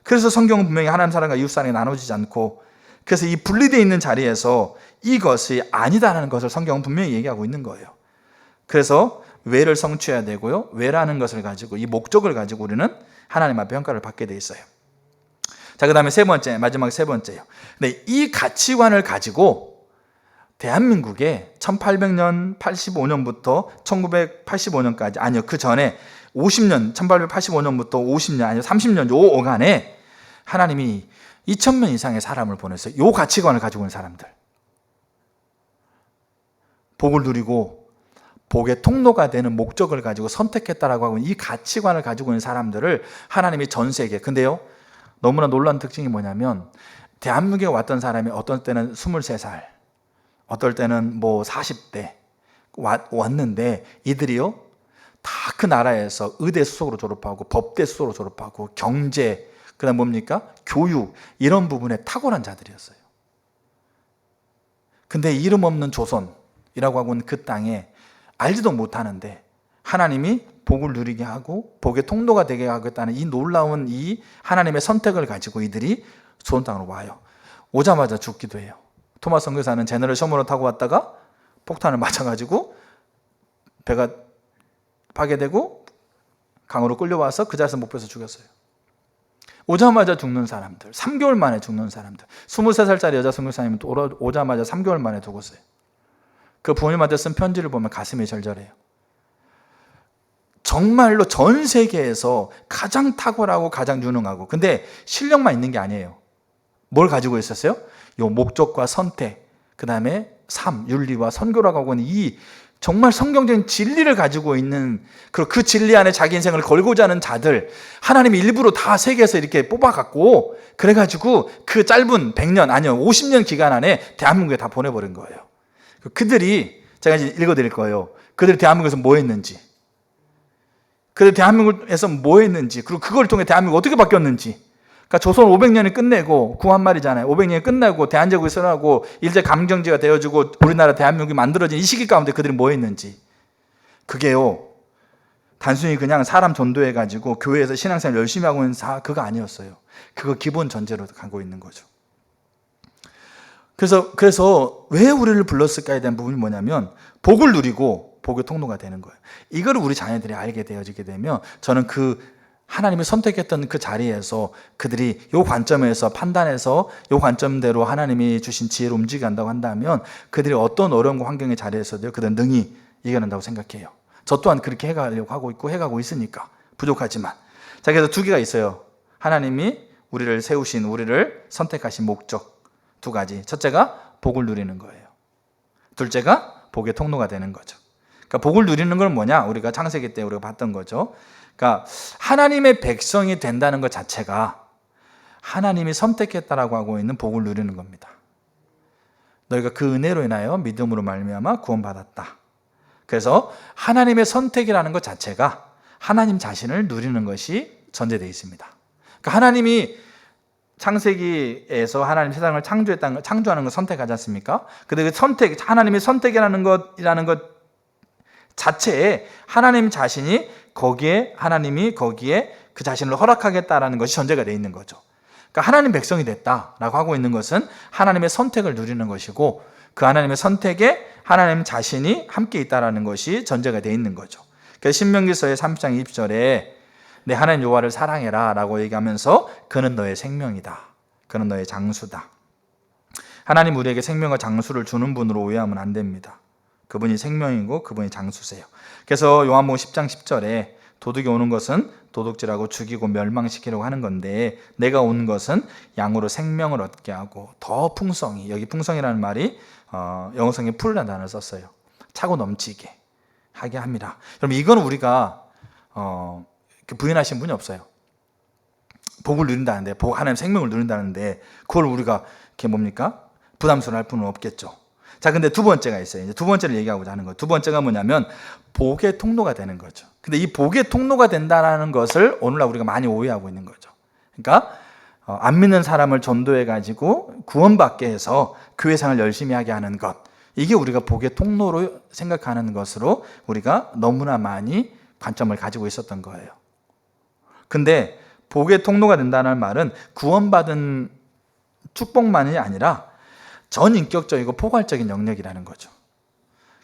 그래서 성경은 분명히 하나님 사랑과 이웃 사랑이 나눠지지 않고 그래서 이 분리되어 있는 자리에서 이것이 아니다라는 것을 성경은 분명히 얘기하고 있는 거예요. 그래서 왜를 성취해야 되고요. 왜라는 것을 가지고 이 목적을 가지고 우리는 하나님 앞에 평가를 받게 돼 있어요. 자, 그 다음에 마지막 세 번째요. 근데 이 가치관을 가지고 대한민국에 1800년 85년부터 1985년까지, 아니요, 그 전에 50년, 1885년부터 50년, 아니요, 30년, 요 오간에 하나님이 2000명 이상의 사람을 보냈어요. 요 가치관을 가지고 있는 사람들. 복을 누리고 복의 통로가 되는 목적을 가지고 선택했다라고 하고 이 가치관을 가지고 있는 사람들을 하나님이 전 세계, 근데요, 너무나 놀라운 특징이 뭐냐면 대한민국에 왔던 사람이 어떤 때는 23살, 어떨 때는 뭐 40대 왔는데 이들이요, 다 그 나라에서 의대 수석으로 졸업하고 법대 수석으로 졸업하고 경제, 그 다음 뭡니까? 교육, 이런 부분에 탁월한 자들이었어요. 근데 이름 없는 조선이라고 하고는 그 땅에 알지도 못하는데 하나님이 복을 누리게 하고 복의 통로가 되게 하겠다는 이 놀라운 이 하나님의 선택을 가지고 이들이 좋은 땅으로 와요. 오자마자 죽기도 해요. 토마스 선교사는 제너럴 셔먼을 타고 왔다가 폭탄을 맞아가지고 배가 파괴되고 강으로 끌려와서 그 자리에서 못 빼서 죽였어요. 오자마자 죽는 사람들, 3개월 만에 죽는 사람들, 23살짜리 여자 선교사님은 오자마자 3개월 만에 죽었어요. 그 부모님한테 쓴 편지를 보면 가슴이 절절해요. 정말로 전 세계에서 가장 탁월하고 가장 유능하고, 근데 실력만 있는 게 아니에요. 뭘 가지고 있었어요? 요 목적과 선택, 그 다음에 삶, 윤리와 선교라고 하고 있는 이 정말 성경적인 진리를 가지고 있는, 그 진리 안에 자기 인생을 걸고자 하는 자들, 하나님이 일부러 다 세계에서 이렇게 뽑아갖고 그래가지고 그 짧은 100년, 아니요 50년 기간 안에 대한민국에 다 보내버린 거예요. 그들이, 제가 이제 읽어드릴 거예요. 그들이 대한민국에서 뭐 했는지, 그들이 대한민국에서 뭐 했는지, 그리고 그걸 통해 대한민국이 어떻게 바뀌었는지. 그러니까 조선 500년이 끝내고, 구한말이잖아요. 500년이 끝나고 대한제국이 일어나고 일제 감정제가 되어지고 우리나라 대한민국이 만들어진 이 시기 가운데 그들이 뭐 했는지. 그게요, 단순히 그냥 사람 전도해가지고 교회에서 신앙생활 열심히 하고 있는 그거 아니었어요. 그거 기본 전제로 가고 있는 거죠. 그래서 왜 우리를 불렀을까에 대한 부분이 뭐냐면 복을 누리고 복의 통로가 되는 거예요. 이걸 우리 자녀들이 알게 되어지게 되면 저는 그 하나님이 선택했던 그 자리에서 그들이 요 관점에서 판단해서 요 관점대로 하나님이 주신 지혜로 움직인다고 한다면 그들이 어떤 어려운 환경의 자리에서도 그들은 능히 이겨낸다고 생각해요. 저 또한 그렇게 해가려고 하고 있고 해가고 있으니까 부족하지만. 자, 그래서 두 개가 있어요. 하나님이 우리를 세우신, 우리를 선택하신 목적 두 가지. 첫째가 복을 누리는 거예요. 둘째가 복의 통로가 되는 거죠. 그러니까 복을 누리는 건 뭐냐? 우리가 창세기 때 우리가 봤던 거죠. 그러니까 하나님의 백성이 된다는 것 자체가 하나님이 선택했다라고 하고 있는 복을 누리는 겁니다. 너희가 그 은혜로 인하여 믿음으로 말미암아 구원받았다. 그래서 하나님의 선택이라는 것 자체가 하나님 자신을 누리는 것이 전제되어 있습니다. 그러니까 하나님이 창세기에서 하나님 세상을 창조하는 걸 선택하지 않습니까? 근데 그 선택, 하나님의 선택이라는 것 자체에 하나님 자신이 하나님이 거기에 그 자신을 허락하겠다라는 것이 전제가 되어 있는 거죠. 그러니까 하나님 백성이 됐다라고 하고 있는 것은 하나님의 선택을 누리는 것이고 그 하나님의 선택에 하나님 자신이 함께 있다라는 것이 전제가 되어 있는 거죠. 그래서 신명기서의 30장 20절에 내 하나님 여호와를 사랑해라 라고 얘기하면서 그는 너의 생명이다. 그는 너의 장수다. 하나님 우리에게 생명과 장수를 주는 분으로 오해하면 안 됩니다. 그분이 생명이고 그분이 장수세요. 그래서 요한복음 10장 10절에 도둑이 오는 것은 도둑질하고 죽이고 멸망시키려고 하는 건데 내가 온 것은 양으로 생명을 얻게 하고 더 풍성히, 여기 풍성이라는 말이 영어성에 풀이라는 단어를 썼어요. 차고 넘치게 하게 합니다. 그럼 이건 우리가 부인하신 분이 없어요. 복을 누린다는데, 하나님 생명을 누린다는데 그걸 우리가 이렇게 뭡니까? 부담스러워할 분은 없겠죠. 자, 근데 두 번째가 있어요. 이제 두 번째를 얘기하고자 하는 거예요. 두 번째가 뭐냐면 복의 통로가 되는 거죠. 근데 이 복의 통로가 된다는 것을 오늘날 우리가 많이 오해하고 있는 거죠. 그러니까 안 믿는 사람을 전도해가지고 구원받게 해서 교회생활 열심히 하게 하는 것, 이게 우리가 복의 통로로 생각하는 것으로 우리가 너무나 많이 관점을 가지고 있었던 거예요. 근데 복의 통로가 된다는 말은 구원받은 축복만이 아니라 전인격적이고 포괄적인 영역이라는 거죠.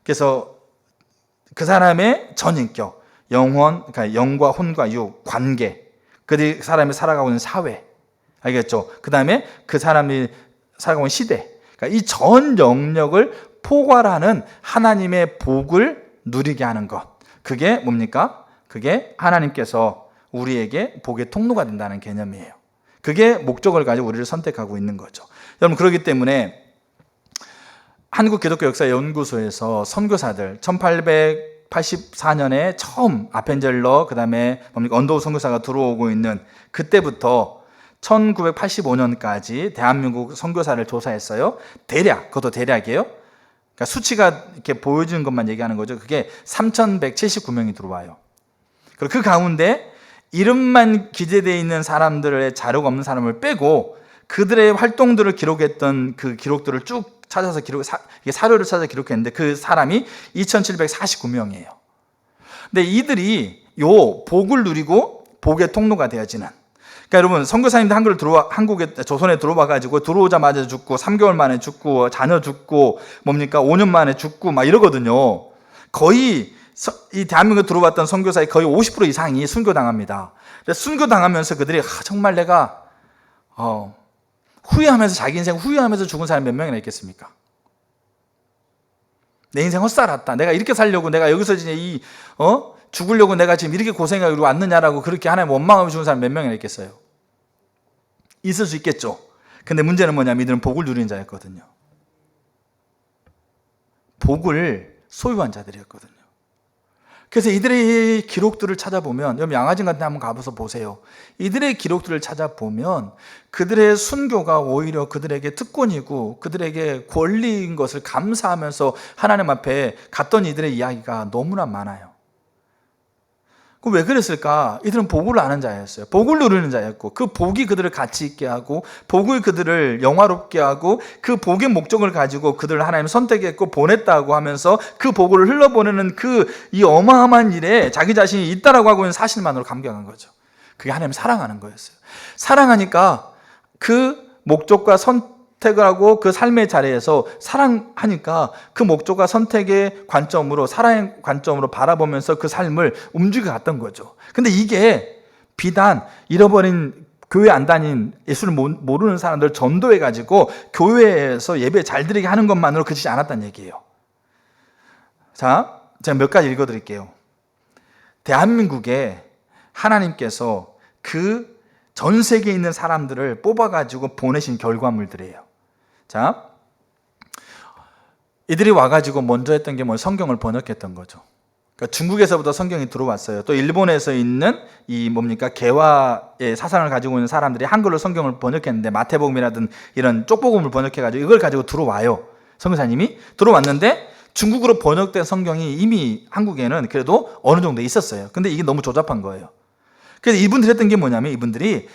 그래서 그 사람의 전인격, 영혼, 그러니까 영과 혼과 육, 관계, 그 사람이 살아가고 있는 사회, 알겠죠? 그 다음에 그 사람이 살아가고 있는 시대, 그러니까 이 전 영역을 포괄하는 하나님의 복을 누리게 하는 것. 그게 뭡니까? 그게 하나님께서 우리에게 복의 통로가 된다는 개념이에요. 그게 목적을 가지고 우리를 선택하고 있는 거죠. 여러분, 그렇기 때문에 한국기독교역사연구소에서 선교사들 1884년에 처음 아펜젤러, 그 다음에 언더우 선교사가 들어오고 있는 그때부터 1985년까지 대한민국 선교사를 조사했어요. 대략, 그것도 대략이에요. 그러니까 수치가 이렇게 보여주는 것만 얘기하는 거죠. 그게 3,179명이 들어와요. 그리고 그 가운데 이름만 기재되어 있는 사람들의 자료가 없는 사람을 빼고 그들의 활동들을 기록했던 그 기록들을 쭉 찾아서 사료를 찾아 기록했는데 그 사람이 2,749명이에요. 근데 이들이 요 복을 누리고 복의 통로가 되어지는, 그러니까 여러분, 선교사님들 한국에 조선에 들어와 가지고 들어오자마자 죽고 3개월 만에 죽고 자녀 죽고 뭡니까 5년 만에 죽고 막 이러거든요. 거의 이 대한민국에 들어왔던 선교사의 거의 50% 이상이 순교당합니다. 순교당하면서 그들이 정말 내가 후회하면서, 자기 인생 후회하면서 죽은 사람이 몇 명이나 있겠습니까? 내 인생 헛살았다. 내가 이렇게 살려고, 내가 여기서 죽으려고 내가 지금 이렇게 고생하고 왔느냐라고 그렇게 하나님 원망하고 죽은 사람 몇 명이나 있겠어요? 있을 수 있겠죠. 근데 문제는 뭐냐면 이들은 복을 누리는 자였거든요. 복을 소유한 자들이었거든요. 그래서 이들의 기록들을 찾아보면, 여러분 양화진 같은 데 한번 가봐서 보세요. 이들의 기록들을 찾아보면 그들의 순교가 오히려 그들에게 특권이고 그들에게 권리인 것을 감사하면서 하나님 앞에 갔던 이들의 이야기가 너무나 많아요. 그럼 왜 그랬을까? 이들은 복을 아는 자였어요. 복을 누리는 자였고 그 복이 그들을 가치 있게 하고 복이 그들을 영화롭게 하고 그 복의 목적을 가지고 그들을 하나님 선택했고 보냈다고 하면서 그 복을 흘러보내는 이 어마어마한 일에 자기 자신이 있다라고 하고 있는 사실만으로 감격한 거죠. 그게 하나님 사랑하는 거였어요. 사랑하니까 그 목적과 선택을 하고 그 삶의 자리에서 사랑하니까 그 목적과 선택의 관점으로, 사랑의 관점으로 바라보면서 그 삶을 움직여 갔던 거죠. 근데 이게 비단 잃어버린 교회 안 다닌 예수를 모르는 사람들 전도해가지고 교회에서 예배 잘 드리게 하는 것만으로 그치지 않았다는 얘기예요. 자, 제가 몇 가지 읽어드릴게요. 대한민국에 하나님께서 그 전 세계에 있는 사람들을 뽑아가지고 보내신 결과물들이에요. 자, 이들이 와가지고 먼저 했던 게 성경을 번역했던 거죠. 그러니까 중국에서부터 성경이 들어왔어요. 또 일본에서 있는 개화의 사상을 가지고 있는 사람들이 한글로 성경을 번역했는데, 마태복음이라든 이런 쪽복음을 번역해가지고 이걸 가지고 들어와요. 선교사님이 들어왔는데 중국어로 번역된 성경이 이미 한국에는 그래도 어느 정도 있었어요. 근데 이게 너무 조잡한 거예요. 그래서 이분들이 했던 게 뭐냐면 이분들이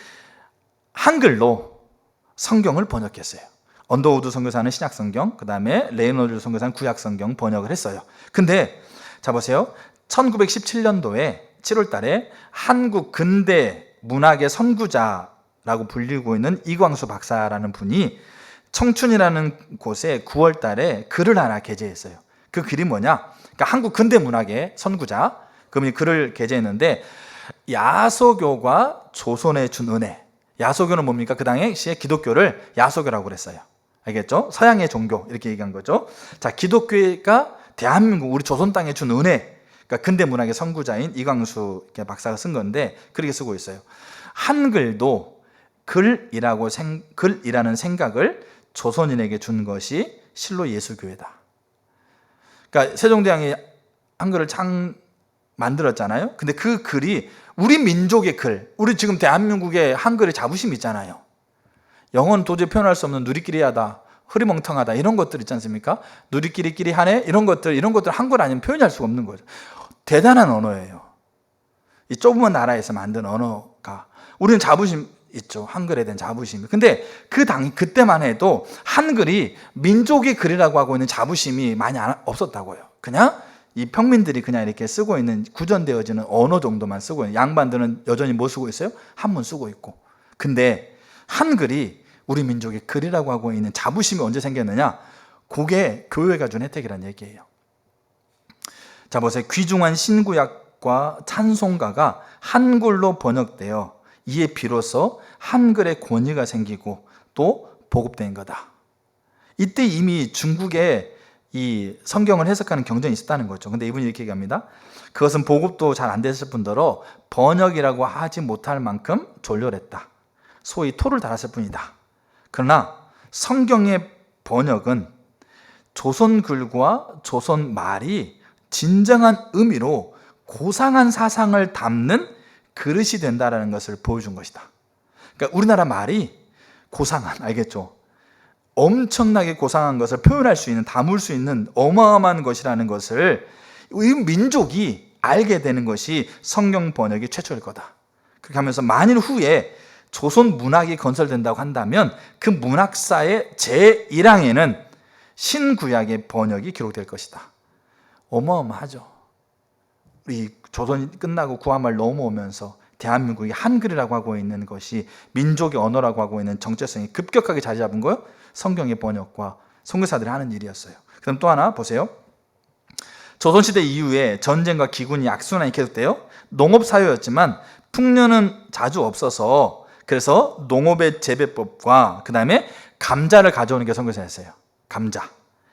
한글로 성경을 번역했어요. 언더우드 선교사는 신약성경, 그 다음에 레이놀드 선교사는 구약성경 번역을 했어요. 근데 자 보세요. 1917년도에 7월 달에 한국 근대 문학의 선구자라고 불리고 있는 이광수 박사라는 분이 청춘이라는 곳에 9월 달에 글을 하나 게재했어요. 그 글이 뭐냐? 그러니까 한국 근대 문학의 선구자, 그분이 글을 게재했는데 야소교가 조선에 준 은혜. 야소교는 뭡니까? 그 당시에 기독교를 야소교라고 그랬어요. 알겠죠? 서양의 종교 이렇게 얘기한 거죠. 자, 기독교가 대한민국 우리 조선 땅에 준 은혜. 그러니까 근대 문학의 선구자인 이광수 박사가 쓴 건데 그렇게 쓰고 있어요. 한글도 글이라는 생각을 조선인에게 준 것이 실로 예수교회다. 그러니까 세종대왕이 한글을 만들었잖아요. 근데 그 글이 우리 민족의 글, 우리 지금 대한민국의 한글의 자부심이 있잖아요. 영어는 도저히 표현할 수 없는 누리끼리하다, 흐리멍텅하다 이런 것들 있지 않습니까? 누리끼리끼리하네 이런 것들 한글 아니면 표현할 수가 없는 거죠. 대단한 언어예요. 이 좁은 나라에서 만든 언어가. 우리는 자부심 있죠. 한글에 대한 자부심이. 근데 그때만 해도 한글이 민족의 글이라고 하고 있는 자부심이 많이 없었다고요. 그냥 이 평민들이 그냥 이렇게 쓰고 있는 구전되어지는 언어 정도만 쓰고 있는, 양반들은 여전히 뭐 쓰고 있어요? 한문 쓰고 있고. 근데 한글이 우리 민족의 글이라고 하고 있는 자부심이 언제 생겼느냐? 그게 교회가 준 혜택이라는 얘기예요. 자 보세요. 귀중한 신구약과 찬송가가 한글로 번역되어 이에 비로소 한글의 권위가 생기고 또 보급된 거다. 이때 이미 중국의 이 성경을 해석하는 경전이 있었다는 거죠. 근데 이분이 이렇게 얘기합니다. 그것은 보급도 잘 안 됐을 뿐더러 번역이라고 하지 못할 만큼 졸렬했다. 소위 토를 달았을 뿐이다. 그러나 성경의 번역은 조선 글과 조선 말이 진정한 의미로 고상한 사상을 담는 그릇이 된다는 것을 보여준 것이다. 그러니까 우리나라 말이 고상한, 알겠죠? 엄청나게 고상한 것을 표현할 수 있는, 담을 수 있는 어마어마한 것이라는 것을 이 민족이 알게 되는 것이 성경 번역이 최초일 거다. 그렇게 하면서 만일 후에 조선 문학이 건설된다고 한다면 그 문학사의 제1항에는 신구약의 번역이 기록될 것이다. 어마어마하죠. 우리 조선이 끝나고 구한말 넘어오면서 대한민국이 한글이라고 하고 있는 것이 민족의 언어라고 하고 있는 정체성이 급격하게 자리 잡은 거요. 성경의 번역과 선교사들이 하는 일이었어요. 그럼 또 하나 보세요. 조선시대 이후에 전쟁과 기군이 악순환이 계속돼요. 농업사회였지만 풍년은 자주 없어서 그래서 농업의 재배법과 그 다음에 감자를 가져오는 게 선교사였어요. 감자.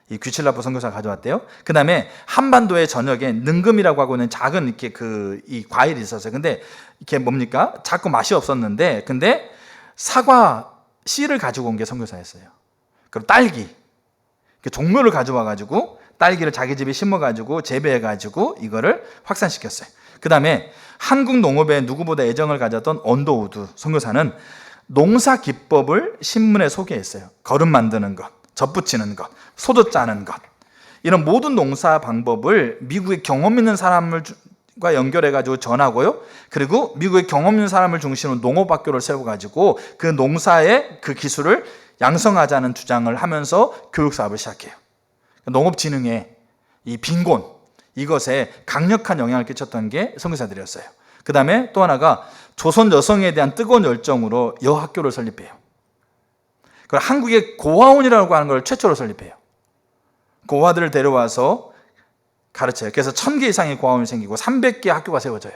이 귀칠라프 선교사가 가져왔대요. 그 다음에 한반도의 전역에 능금이라고 하고 있는 작은 이렇게 이 과일이 있었어요. 근데 이게 뭡니까? 자꾸 맛이 없었는데, 근데 사과 씨를 가지고 온 게 선교사였어요. 그리고 딸기. 종묘를 가져와가지고 딸기를 자기 집에 심어가지고 재배해가지고 이거를 확산시켰어요. 그 다음에 한국 농업에 누구보다 애정을 가졌던 언더우드 선교사는 농사 기법을 신문에 소개했어요. 거름 만드는 것, 젖 붙이는 것, 소도 짜는 것, 이런 모든 농사 방법을 미국의 경험 있는 사람과 연결해가지고 전하고요. 그리고 미국의 경험 있는 사람을 중심으로 농업학교를 세워가지고 그 농사의 그 기술을 양성하자는 주장을 하면서 교육사업을 시작해요. 농업진흥의 이 빈곤, 이것에 강력한 영향을 끼쳤던 게 선교사들이었어요. 그 다음에 또 하나가 조선 여성에 대한 뜨거운 열정으로 여학교를 설립해요. 그리고 한국의 고아원이라고 하는 걸 최초로 설립해요. 고아들을 데려와서 가르쳐요. 그래서 1000개 이상의 고아원이 생기고 300개 학교가 세워져요.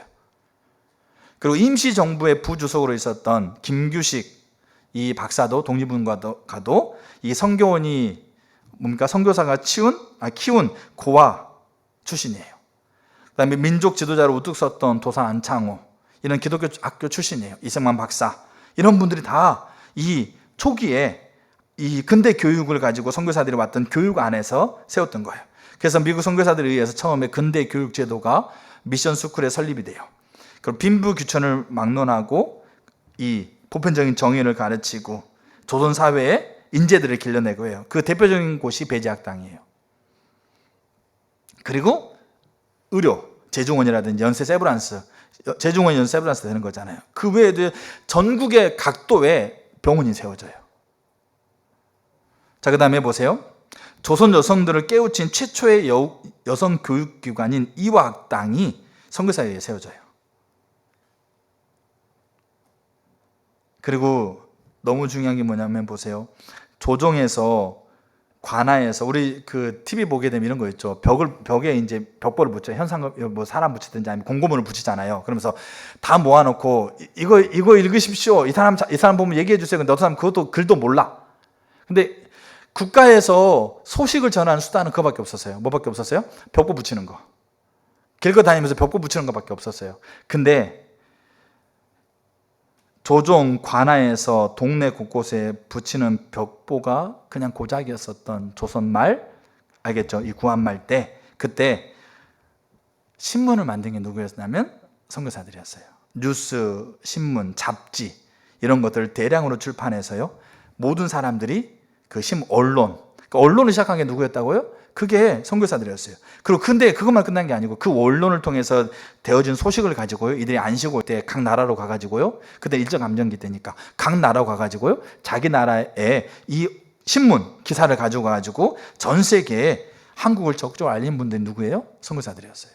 그리고 임시정부의 부주석으로 있었던 김규식 이 박사도 독립운동가도 이 성교원이 뭡니까? 선교사가 키운 고아 출신이에요. 그 다음에 민족 지도자로 우뚝 섰던 도산 안창호, 이런 기독교 학교 출신이에요. 이승만 박사, 이런 분들이 다 이 초기에 이 근대 교육을 가지고 선교사들이 왔던 교육 안에서 세웠던 거예요. 그래서 미국 선교사들에 의해서 처음에 근대 교육 제도가 미션 스쿨에 설립이 돼요. 그리고 빈부 귀천을 막론하고 이 보편적인 정의를 가르치고 조선 사회에 인재들을 길러내고 해요. 그 대표적인 곳이 배제학당이에요. 그리고 의료, 제중원이라든지 연세 세브란스, 제중원 연세 세브란스 되는 거잖아요. 그 외에도 전국의 각도에 병원이 세워져요. 자, 그 다음에 보세요. 조선 여성들을 깨우친 최초의 여성 교육기관인 이화학당이 선교사에 의해 세워져요. 그리고 너무 중요한 게 뭐냐면 보세요. 조정에서 관아에서 우리 그 TV 보게 되면 이런 거 있죠. 벽에 이제 벽보를 붙여 현상 뭐 사람 붙이든지 아니면 공고문을 붙이잖아요. 그러면서 다 모아놓고 이거 읽으십시오. 이 사람 보면 얘기해 주세요. 근데 어떤 사람 그것도 글도 몰라. 근데 국가에서 소식을 전하는 수단은 그거밖에 없었어요. 뭐밖에 없었어요? 벽보 붙이는 거. 길 거 다니면서 벽보 붙이는 거밖에 없었어요. 근데 조종 관아에서 동네 곳곳에 붙이는 벽보가 그냥 고작이었었던 조선말, 알겠죠? 이 구한말 때, 그때 신문을 만든 게 누구였냐면 선교사들이었어요. 뉴스, 신문, 잡지 이런 것들을 대량으로 출판해서요. 모든 사람들이 언론을 시작한 게 누구였다고요? 그게 선교사들이었어요. 그리고 근데 그것만 끝난 게 아니고 그 언론을 통해서 되어진 소식을 가지고요. 이들이 안식 올 때 각 나라로 가가지고요. 그때 일정 감정기 때니까 각 나라로 가가지고요. 자기 나라에 이 신문 기사를 가지고 가지고 전 세계에 한국을 적극적으로 알린 분들이 누구예요? 선교사들이었어요.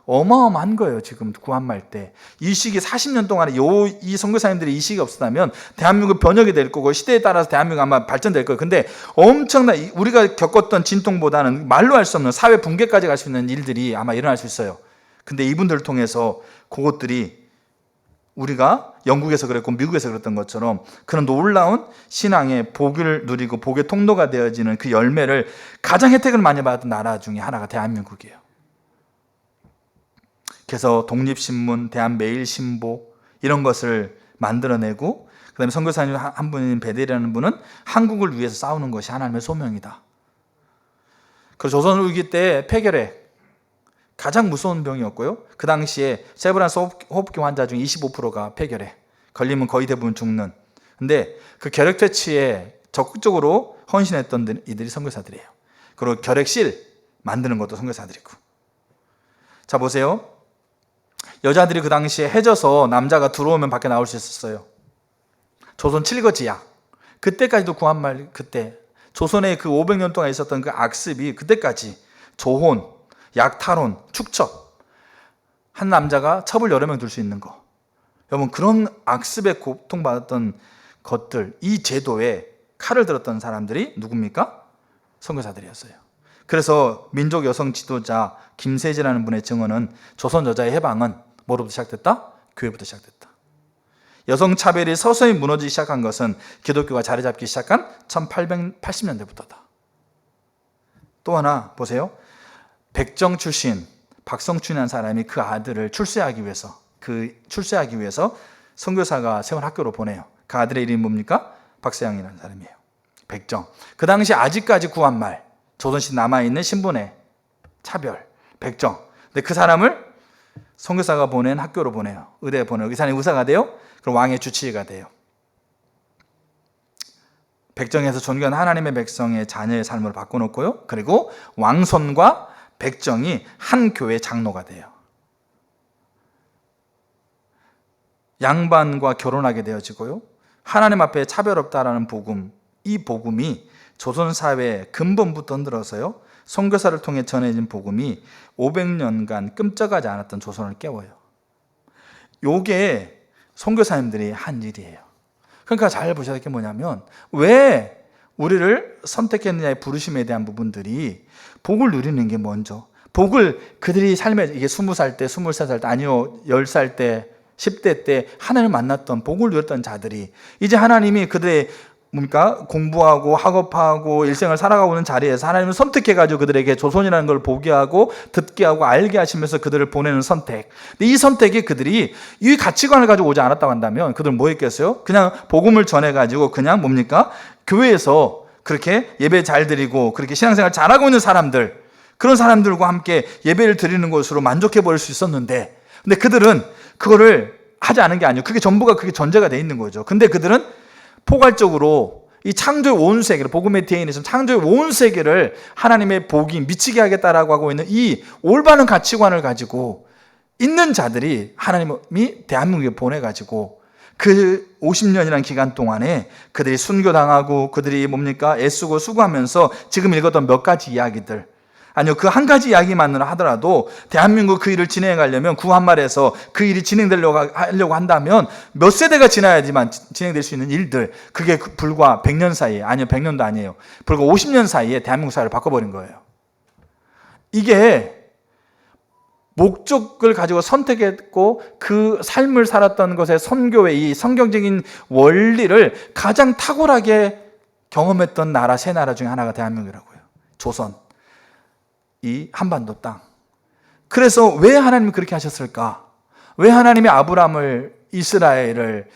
어마어마한 거예요. 지금 구한말 때 이 시기 40년 동안에 이 선교사님들이 이 시기가 없었다면 대한민국 번역이 될 거고 시대에 따라서 대한민국 아마 발전될 거예요. 근데 엄청난 우리가 겪었던 진통보다는 말로 할 수 없는 사회 붕괴까지 갈 수 있는 일들이 아마 일어날 수 있어요. 근데 이분들을 통해서 그것들이 우리가 영국에서 그랬고 미국에서 그랬던 것처럼 그런 놀라운 신앙의 복을 누리고 복의 통로가 되어지는 그 열매를 가장 혜택을 많이 받은 나라 중에 하나가 대한민국이에요. 그래서 독립신문, 대한매일신보 이런 것을 만들어내고, 그 다음에 선교사님 한 분인 베델이라는 분은 한국을 위해서 싸우는 것이 하나님의 소명이다. 그래서 조선 위기 때 폐결핵, 가장 무서운 병이었고요. 그 당시에 세브란스 호흡기 환자 중 25%가 폐결핵, 걸리면 거의 대부분 죽는. 근데 그 결핵 퇴치에 적극적으로 헌신했던 이들이 선교사들이에요. 그리고 결핵실 만드는 것도 선교사들이고. 자, 보세요. 여자들이 그 당시에 해져서 남자가 들어오면 밖에 나올 수 있었어요. 조선 칠거지약, 그때까지도 구한말, 그때 조선의 그 500년 동안 있었던 그 악습이 그때까지 조혼, 약탈혼, 축첩, 한 남자가 첩을 여러 명 둘 수 있는 거. 여러분, 그런 악습에 고통받았던 것들, 이 제도에 칼을 들었던 사람들이 누굽니까? 선교사들이었어요. 그래서 민족 여성 지도자 김세지라는 분의 증언은 조선 여자의 해방은 뭐로부터 시작됐다? 교회부터 시작됐다. 여성 차별이 서서히 무너지기 시작한 것은 기독교가 자리 잡기 시작한 1880년대부터다. 또 하나 보세요. 백정 출신 박성춘이라는 사람이 그 아들을 출세하기 위해서 선교사가 세운 학교로 보내요. 그 아들의 이름이 뭡니까? 박세양이라는 사람이에요. 백정. 그 당시 아직까지 구한말, 조선시 남아있는 신분의 차별, 백정. 근데 그 사람을 선교사가 보낸 학교로 보내요. 의대에 보내요. 이 사람이 의사가 돼요. 그럼 왕의 주치의가 돼요. 백정에서 존귀한 하나님의 백성의 자녀의 삶을 바꿔놓고요. 그리고 왕손과 백정이 한 교회 장로가 돼요. 양반과 결혼하게 되어지고요. 하나님 앞에 차별 없다라는 복음, 이 복음이 조선 사회의 근본부터 흔들어서요. 선교사를 통해 전해진 복음이 500년간 끔찍하지 않았던 조선을 깨워요. 요게 선교사님들이 한 일이에요. 그러니까 잘 보셔야 될 게 뭐냐면, 왜 우리를 선택했느냐의 부르심에 대한 부분들이 복을 누리는 게 먼저, 복을 그들이 삶에, 이게 20살 때, 23살 때, 아니요 10살 때, 10대 때 하나님을 만났던, 복을 누렸던 자들이 이제 하나님이 그들의 공부하고 학업하고 일생을 살아가고 있는 자리에서 하나님을 선택해가지고 그들에게 조선이라는 걸 보게 하고 듣게 하고 알게 하시면서 그들을 보내는 선택. 근데 이 선택이 그들이 이 가치관을 가지고 오지 않았다고 한다면 그들은 뭐 했겠어요? 그냥 복음을 전해가지고 그냥 교회에서 그렇게 예배 잘 드리고 그렇게 신앙생활 잘하고 있는 사람들, 그런 사람들과 함께 예배를 드리는 것으로 만족해버릴 수 있었는데, 근데 그들은 그거를 하지 않은 게 아니에요. 그게 전부가 그게 전제가 돼 있는 거죠. 근데 그들은 포괄적으로 이 창조의 온 세계를, 복음의 DNA에서 창조의 온 세계를 하나님의 복이 미치게 하겠다라고 하고 있는 이 올바른 가치관을 가지고 있는 자들이 하나님이 대한민국에 보내가지고 그 50년이라는 기간 동안에 그들이 순교당하고 그들이 애쓰고 수고하면서 지금 읽었던 몇 가지 이야기들, 아니요, 그 한 가지 이야기만으로 하더라도 대한민국 그 일을 진행해 가려면 구한말에서 그 일이 진행되려고 한다면 몇 세대가 지나야지만 진행될 수 있는 일들, 그게 불과 100년 사이에, 아니요 100년도 아니에요, 불과 50년 사이에 대한민국 사회를 바꿔버린 거예요. 이게 목적을 가지고 선택했고 그 삶을 살았던 것의 선교의 이 성경적인 원리를 가장 탁월하게 경험했던 나라, 세 나라 중에 하나가 대한민국이라고요. 조선, 이 한반도 땅. 그래서 왜 하나님이 그렇게 하셨을까? 왜 하나님이 아브라함을, 이스라엘을,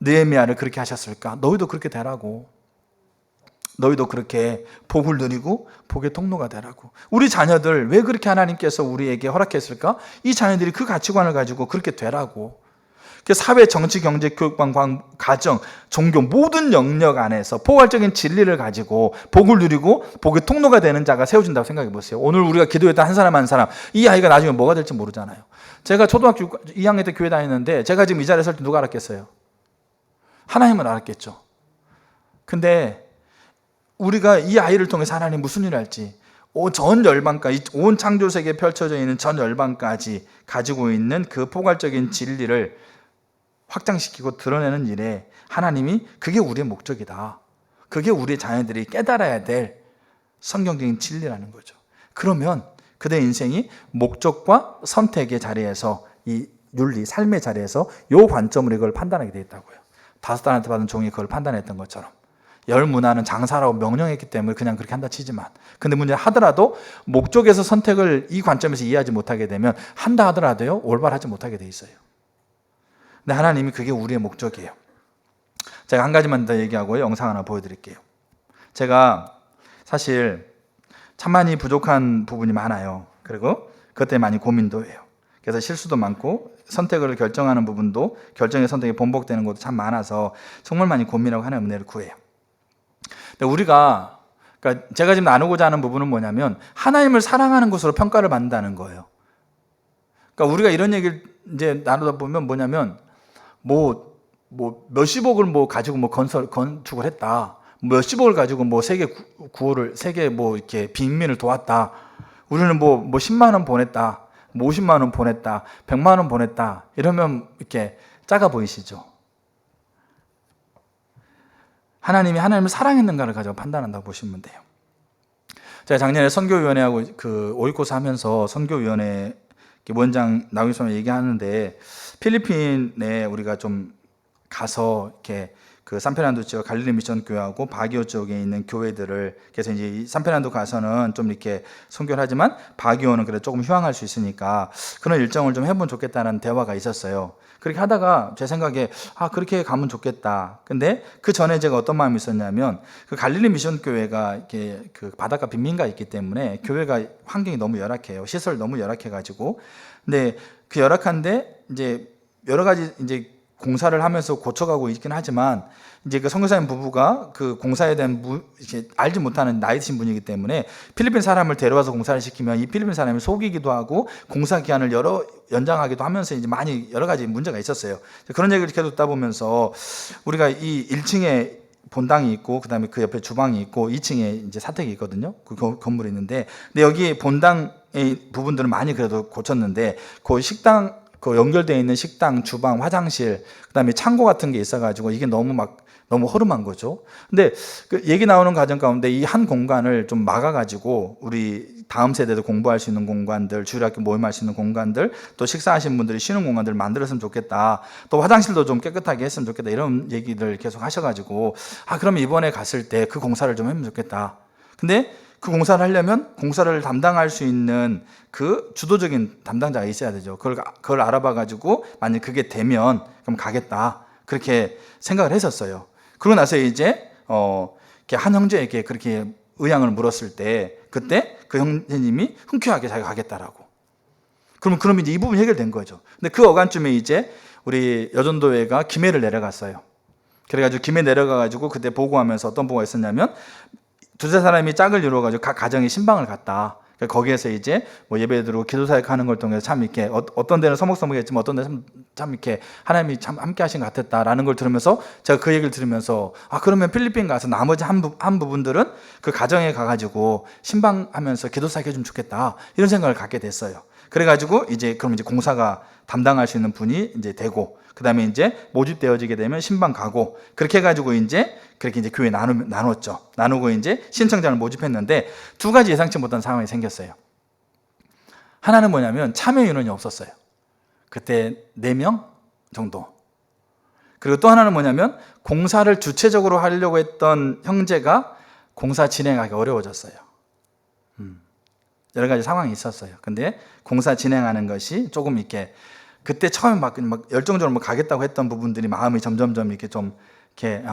느헤미야를 그렇게 하셨을까? 너희도 그렇게 되라고. 너희도 그렇게 복을 누리고 복의 통로가 되라고. 우리 자녀들 왜 그렇게 하나님께서 우리에게 허락했을까? 이 자녀들이 그 가치관을 가지고 그렇게 되라고. 사회, 정치, 경제, 교육방, 가정, 종교 모든 영역 안에서 포괄적인 진리를 가지고 복을 누리고 복의 통로가 되는 자가 세워진다고 생각해 보세요. 오늘 우리가 기도했던 한 사람 한 사람, 이 아이가 나중에 뭐가 될지 모르잖아요. 제가 초등학교 2학년 때 교회 다녔는데 제가 지금 이 자리에 설 때 누가 알았겠어요? 하나님은 알았겠죠. 근데 우리가 이 아이를 통해서 하나님 무슨 일을 할지, 전 열방까지, 온 창조세계에 펼쳐져 있는 전 열방까지 가지고 있는 그 포괄적인 진리를 확장시키고 드러내는 일에 하나님이, 그게 우리의 목적이다. 그게 우리의 자녀들이 깨달아야 될 성경적인 진리라는 거죠. 그러면 그들의 인생이 목적과 선택의 자리에서 이 윤리, 삶의 자리에서 요 관점으로 이걸 판단하게 되어 있다고요. 5달란트 받은 종이 그걸 판단했던 것처럼. 열 문화는 장사라고 명령했기 때문에 그냥 그렇게 한다 치지만, 근데 문제는 하더라도 목적에서 선택을 이 관점에서 이해하지 못하게 되면 한다 하더라도요 올바르지 못하게 돼 있어요. 근데 하나님이 그게 우리의 목적이에요. 제가 한 가지만 더 얘기하고 영상 하나 보여드릴게요. 제가 사실 참 많이 부족한 부분이 많아요. 그리고 그것 때문에 많이 고민도 해요. 그래서 실수도 많고 선택을 결정하는 부분도, 결정의 선택이 번복되는 것도 참 많아서 정말 많이 고민하고 하나님의 은혜를 구해요. 근데 우리가, 그러니까 제가 지금 나누고자 하는 부분은 뭐냐면 하나님을 사랑하는 것으로 평가를 받는다는 거예요. 그러니까 우리가 이런 얘기를 이제 나누다 보면 뭐냐면 뭐 몇십억을 뭐 가지고 뭐 건축을 했다. 몇십억을 가지고 뭐 세계 구호를, 세계 뭐 이렇게 빈민을 도왔다. 우리는 뭐 10만 원 보냈다. 뭐 50만 원 보냈다. 100만 원 보냈다. 이러면 이렇게 작아 보이시죠? 하나님이 하나님을 사랑했는가를 가지고 판단한다고 보시면 돼요. 제가 작년에 선교위원회하고 그 오이코스 하면서 선교위원회 원장 나오면서 얘기하는데, 필리핀에 우리가 좀 가서 이렇게 그 산페르난도 지역 갈릴리 미션 교회하고 바기오 쪽에 있는 교회들을, 그래서 이제 이 산페르난도 가서는 좀 이렇게 선교를 하지만 바기오는 그래도 조금 휴양할 수 있으니까 그런 일정을 좀 해보면 좋겠다는 대화가 있었어요. 그렇게 하다가 제 생각에 그렇게 가면 좋겠다. 근데 그 전에 제가 어떤 마음이 있었냐면, 그 갈릴리 미션 교회가 이렇게 그 바닷가 빈민가 있기 때문에 교회가 환경이 너무 열악해요. 시설 너무 열악해가지고. 근데 그 열악한데 이제 여러 가지 이제 공사를 하면서 고쳐가고 있긴 하지만, 이제 그 선교사님 부부가 그 공사에 대한 이렇게 알지 못하는 나이 드신 분이기 때문에 필리핀 사람을 데려와서 공사를 시키면 이 필리핀 사람이 속이기도 하고 공사 기한을 연장하기도 하면서 이제 많이 여러 가지 문제가 있었어요. 그런 얘기를 계속 듣다 보면서 우리가 이 1층에 본당이 있고 그다음에 그 옆에 주방이 있고 2층에 이제 사택이 있거든요. 그 건물이 있는데, 근데 여기 본당의 부분들은 많이 그래도 고쳤는데 그 식당, 그 연결되어 있는 식당, 주방, 화장실, 그다음에 창고 같은 게 있어가지고 이게 너무 허름한 거죠. 근데 그 얘기 나오는 과정 가운데 이 한 공간을 좀 막아가지고 우리 다음 세대도 공부할 수 있는 공간들, 주일학교 모임할 수 있는 공간들, 또 식사하신 분들이 쉬는 공간들을 만들었으면 좋겠다. 또 화장실도 좀 깨끗하게 했으면 좋겠다. 이런 얘기를 계속 하셔가지고 그러면 이번에 갔을 때 그 공사를 좀 하면 좋겠다. 근데 그 공사를 하려면 공사를 담당할 수 있는 그 주도적인 담당자가 있어야 되죠. 그걸 알아봐가지고 만약 그게 되면 그럼 가겠다. 그렇게 생각을 했었어요. 그러고 나서 이제 한 형제에게 그렇게 의향을 물었을 때, 그때 그 형제님이 흔쾌하게 자기가 가겠다라고. 그러면 이제 이 부분이 해결된 거죠. 근데 그 어간쯤에 이제 우리 여전도회가 김해를 내려갔어요. 그래가지고 김해 내려가가지고 그때 보고하면서 어떤 보고가 있었냐면, 두세 사람이 짝을 이루어가지고 각 가정에 신방을 갔다. 거기에서 이제 뭐 예배 드리고 기도 사역하는 걸 통해서 참 이렇게 어떤 데는 서먹서먹했지만 어떤 데는 참 이렇게 하나님이 참 함께 하신 것 같았다라는 걸 들으면서, 제가 그 얘기를 들으면서 그러면 필리핀 가서 나머지 한 부분들은 그 가정에 가가지고 신방하면서 기도 사역 해주면 좋겠다, 이런 생각을 갖게 됐어요. 그래가지고 그럼 이제 공사가 담당할 수 있는 분이 이제 되고, 그 다음에 이제 모집되어지게 되면 신방 가고, 그렇게 해가지고 그렇게 이제 교회 나눴죠. 나누고 이제 신청자를 모집했는데 두 가지 예상치 못한 상황이 생겼어요. 하나는 뭐냐면 참여 인원이 없었어요. 그때 4명 정도. 그리고 또 하나는 뭐냐면 공사를 주체적으로 하려고 했던 형제가 공사 진행하기 어려워졌어요. 여러 가지 상황이 있었어요. 근데 공사 진행하는 것이 조금 이렇게, 그때 처음에 막 열정적으로 가겠다고 했던 부분들이 마음이 점점점 이렇게 좀 이렇게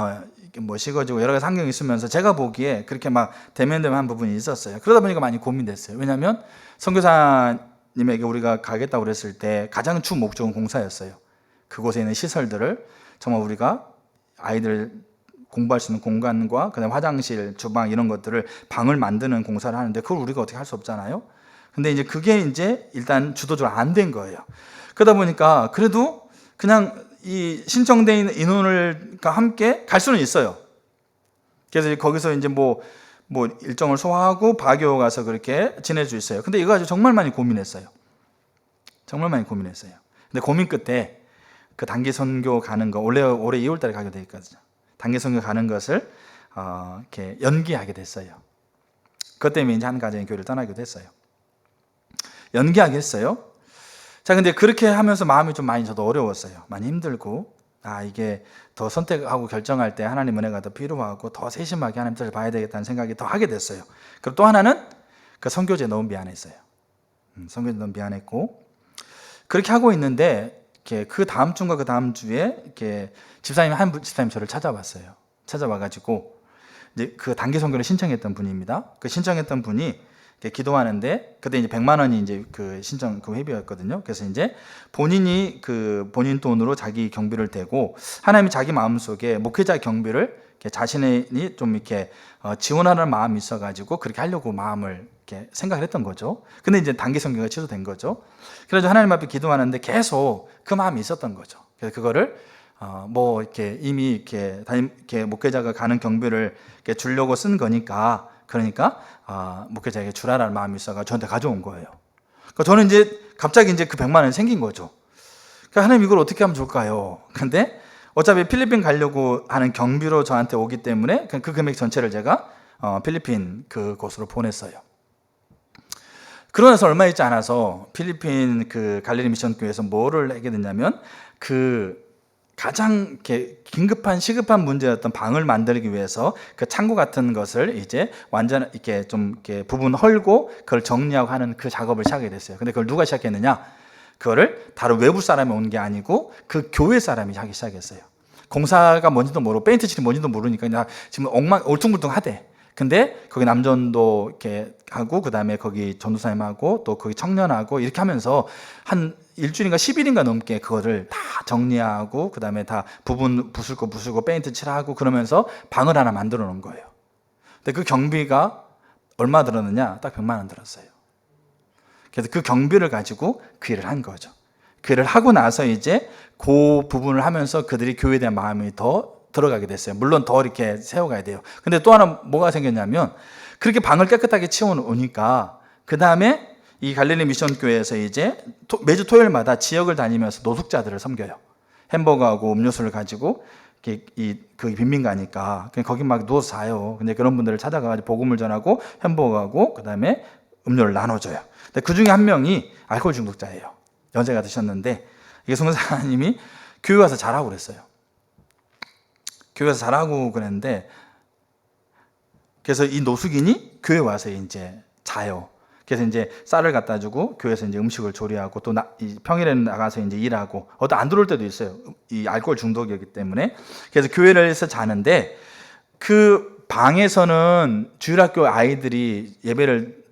식어지고 여러 가지 상경이 있으면서 제가 보기에 그렇게 막 대면대면한 부분이 있었어요. 그러다 보니까 많이 고민됐어요. 왜냐하면 선교사님에게 우리가 가겠다고 그랬을 때 가장 주 목적은 공사였어요. 그곳에 있는 시설들을 정말 우리가 아이들 공부할 수 있는 공간과 그다음에 화장실, 주방 이런 것들을 방을 만드는 공사를 하는데 그걸 우리가 어떻게 할 수 없잖아요. 근데 이제 그게 이제 일단 주도적으로 안 된 거예요. 그러다 보니까 그래도 그냥 이 신청돼 있는 인원과 함께 갈 수는 있어요. 그래서 거기서 이제 뭐 일정을 소화하고 바교 가서 그렇게 지낼 수 있어요. 근데 이거 가지고 정말 많이 고민했어요. 정말 많이 고민했어요. 근데 고민 끝에 그 단기 선교 가는 거, 올해 2월 달에 가게 돼 있거든요. 단기 선교 가는 것을 이렇게 연기하게 됐어요. 그것 때문에 이제 한 가정의 교회를 떠나기도 했어요. 연기하게 했어요. 자, 근데 그렇게 하면서 마음이 좀 많이 저도 어려웠어요. 많이 힘들고, 이게 더 선택하고 결정할 때 하나님 은혜가 더 필요하고 더 세심하게 하나님 뜻을 봐야 되겠다는 생각이 더 하게 됐어요. 그리고 또 하나는 그 선교제 너무 미안했어요. 선교제 너무 미안했고, 그렇게 하고 있는데 이렇게 그 다음 주인가 그 다음 주에 이렇게 한 집사님 저를 찾아왔어요. 찾아와가지고 이제 그 단기 선교를 신청했던 분입니다. 그 신청했던 분이 이렇게 기도하는데 그때 이제 100만 원이 이제 그 신청 그 회비였거든요. 그래서 이제 본인이 그 본인 돈으로 자기 경비를 대고 하나님이 자기 마음 속에 목회자 경비를 이렇게 자신이 좀 이렇게 지원하는 마음이 있어가지고 그렇게 하려고 마음을 이렇게 생각을 했던 거죠. 근데 이제 단기 선교가 취소된 거죠. 그래서 하나님 앞에 기도하는데 계속 그 마음이 있었던 거죠. 그래서 그거를 뭐 이렇게 이미 이렇게 목회자가 가는 경비를 이렇게 주려고 쓴 거니까 그러니까 목회자에게 주라라는 마음이 있어가 저한테 가져온 거예요. 그러니까 저는 이제 갑자기 이제 그 100만 원이 생긴 거죠. 그러니까 하나님 이걸 어떻게 하면 좋을까요? 근데 어차피 필리핀 가려고 하는 경비로 저한테 오기 때문에 그 금액 전체를 제가 필리핀 그곳으로 보냈어요. 그러고 나서 얼마 있지 않아서 필리핀 그 갈릴리 미션 교회에서 뭐를 하게 됐냐면 그 가장 긴급한 시급한 문제였던 방을 만들기 위해서 그 창고 같은 것을 이제 완전 이렇게 좀 이렇게 부분 헐고 그걸 정리하고 하는 그 작업을 시작하게 됐어요. 근데 그걸 누가 시작했느냐? 그거를 다른 외부 사람이 온 게 아니고 그 교회 사람이 하기 시작했어요. 공사가 뭔지도 모르고 페인트 칠이 뭔지도 모르니까 그냥 지금 울퉁불퉁하대. 근데 거기 남전도 이렇게 하고 그다음에 거기 전도사님하고 또 거기 청년하고 이렇게 하면서 한 일주일인가 10일인가 넘게 그거를 다 정리하고 그다음에 다 부분 부수고 페인트 칠하고 그러면서 방을 하나 만들어 놓은 거예요. 근데 그 경비가 얼마 들었느냐? 딱 100만 원 들었어요. 그래서 그 경비를 가지고 그 일을 한 거죠. 그 일을 하고 나서 이제 그 부분을 하면서 그들이 교회에 대한 마음이 더 들어가게 됐어요. 물론 더 이렇게 세워가야 돼요. 근데 또 하나 뭐가 생겼냐면 그렇게 방을 깨끗하게 치워놓으니까 그 다음에 이 갈릴리 미션 교회에서 이제 매주 토요일마다 지역을 다니면서 노숙자들을 섬겨요. 햄버거하고 음료수를 가지고 그 빈민 가니까 그냥 거기 막 누워서 자요. 근데 그런 분들을 찾아가지고 복음을 전하고 햄버거하고 그 다음에 음료를 나눠줘요. 근데 그 중에 한 명이 알코올 중독자예요. 연세가 드셨는데 이게 송사님이 교회 와서 자라고 그랬어요. 교회에서 자라고 그랬는데 그래서 이 노숙인이 교회 와서 이제 자요. 그래서 이제 쌀을 갖다 주고 교회에서 이제 음식을 조리하고 또 평일에는 나가서 이제 일하고 안 들어올 때도 있어요. 이 알코올 중독이기 때문에. 그래서 교회에서 자는데 그 방에서는 주일학교 아이들이 예배를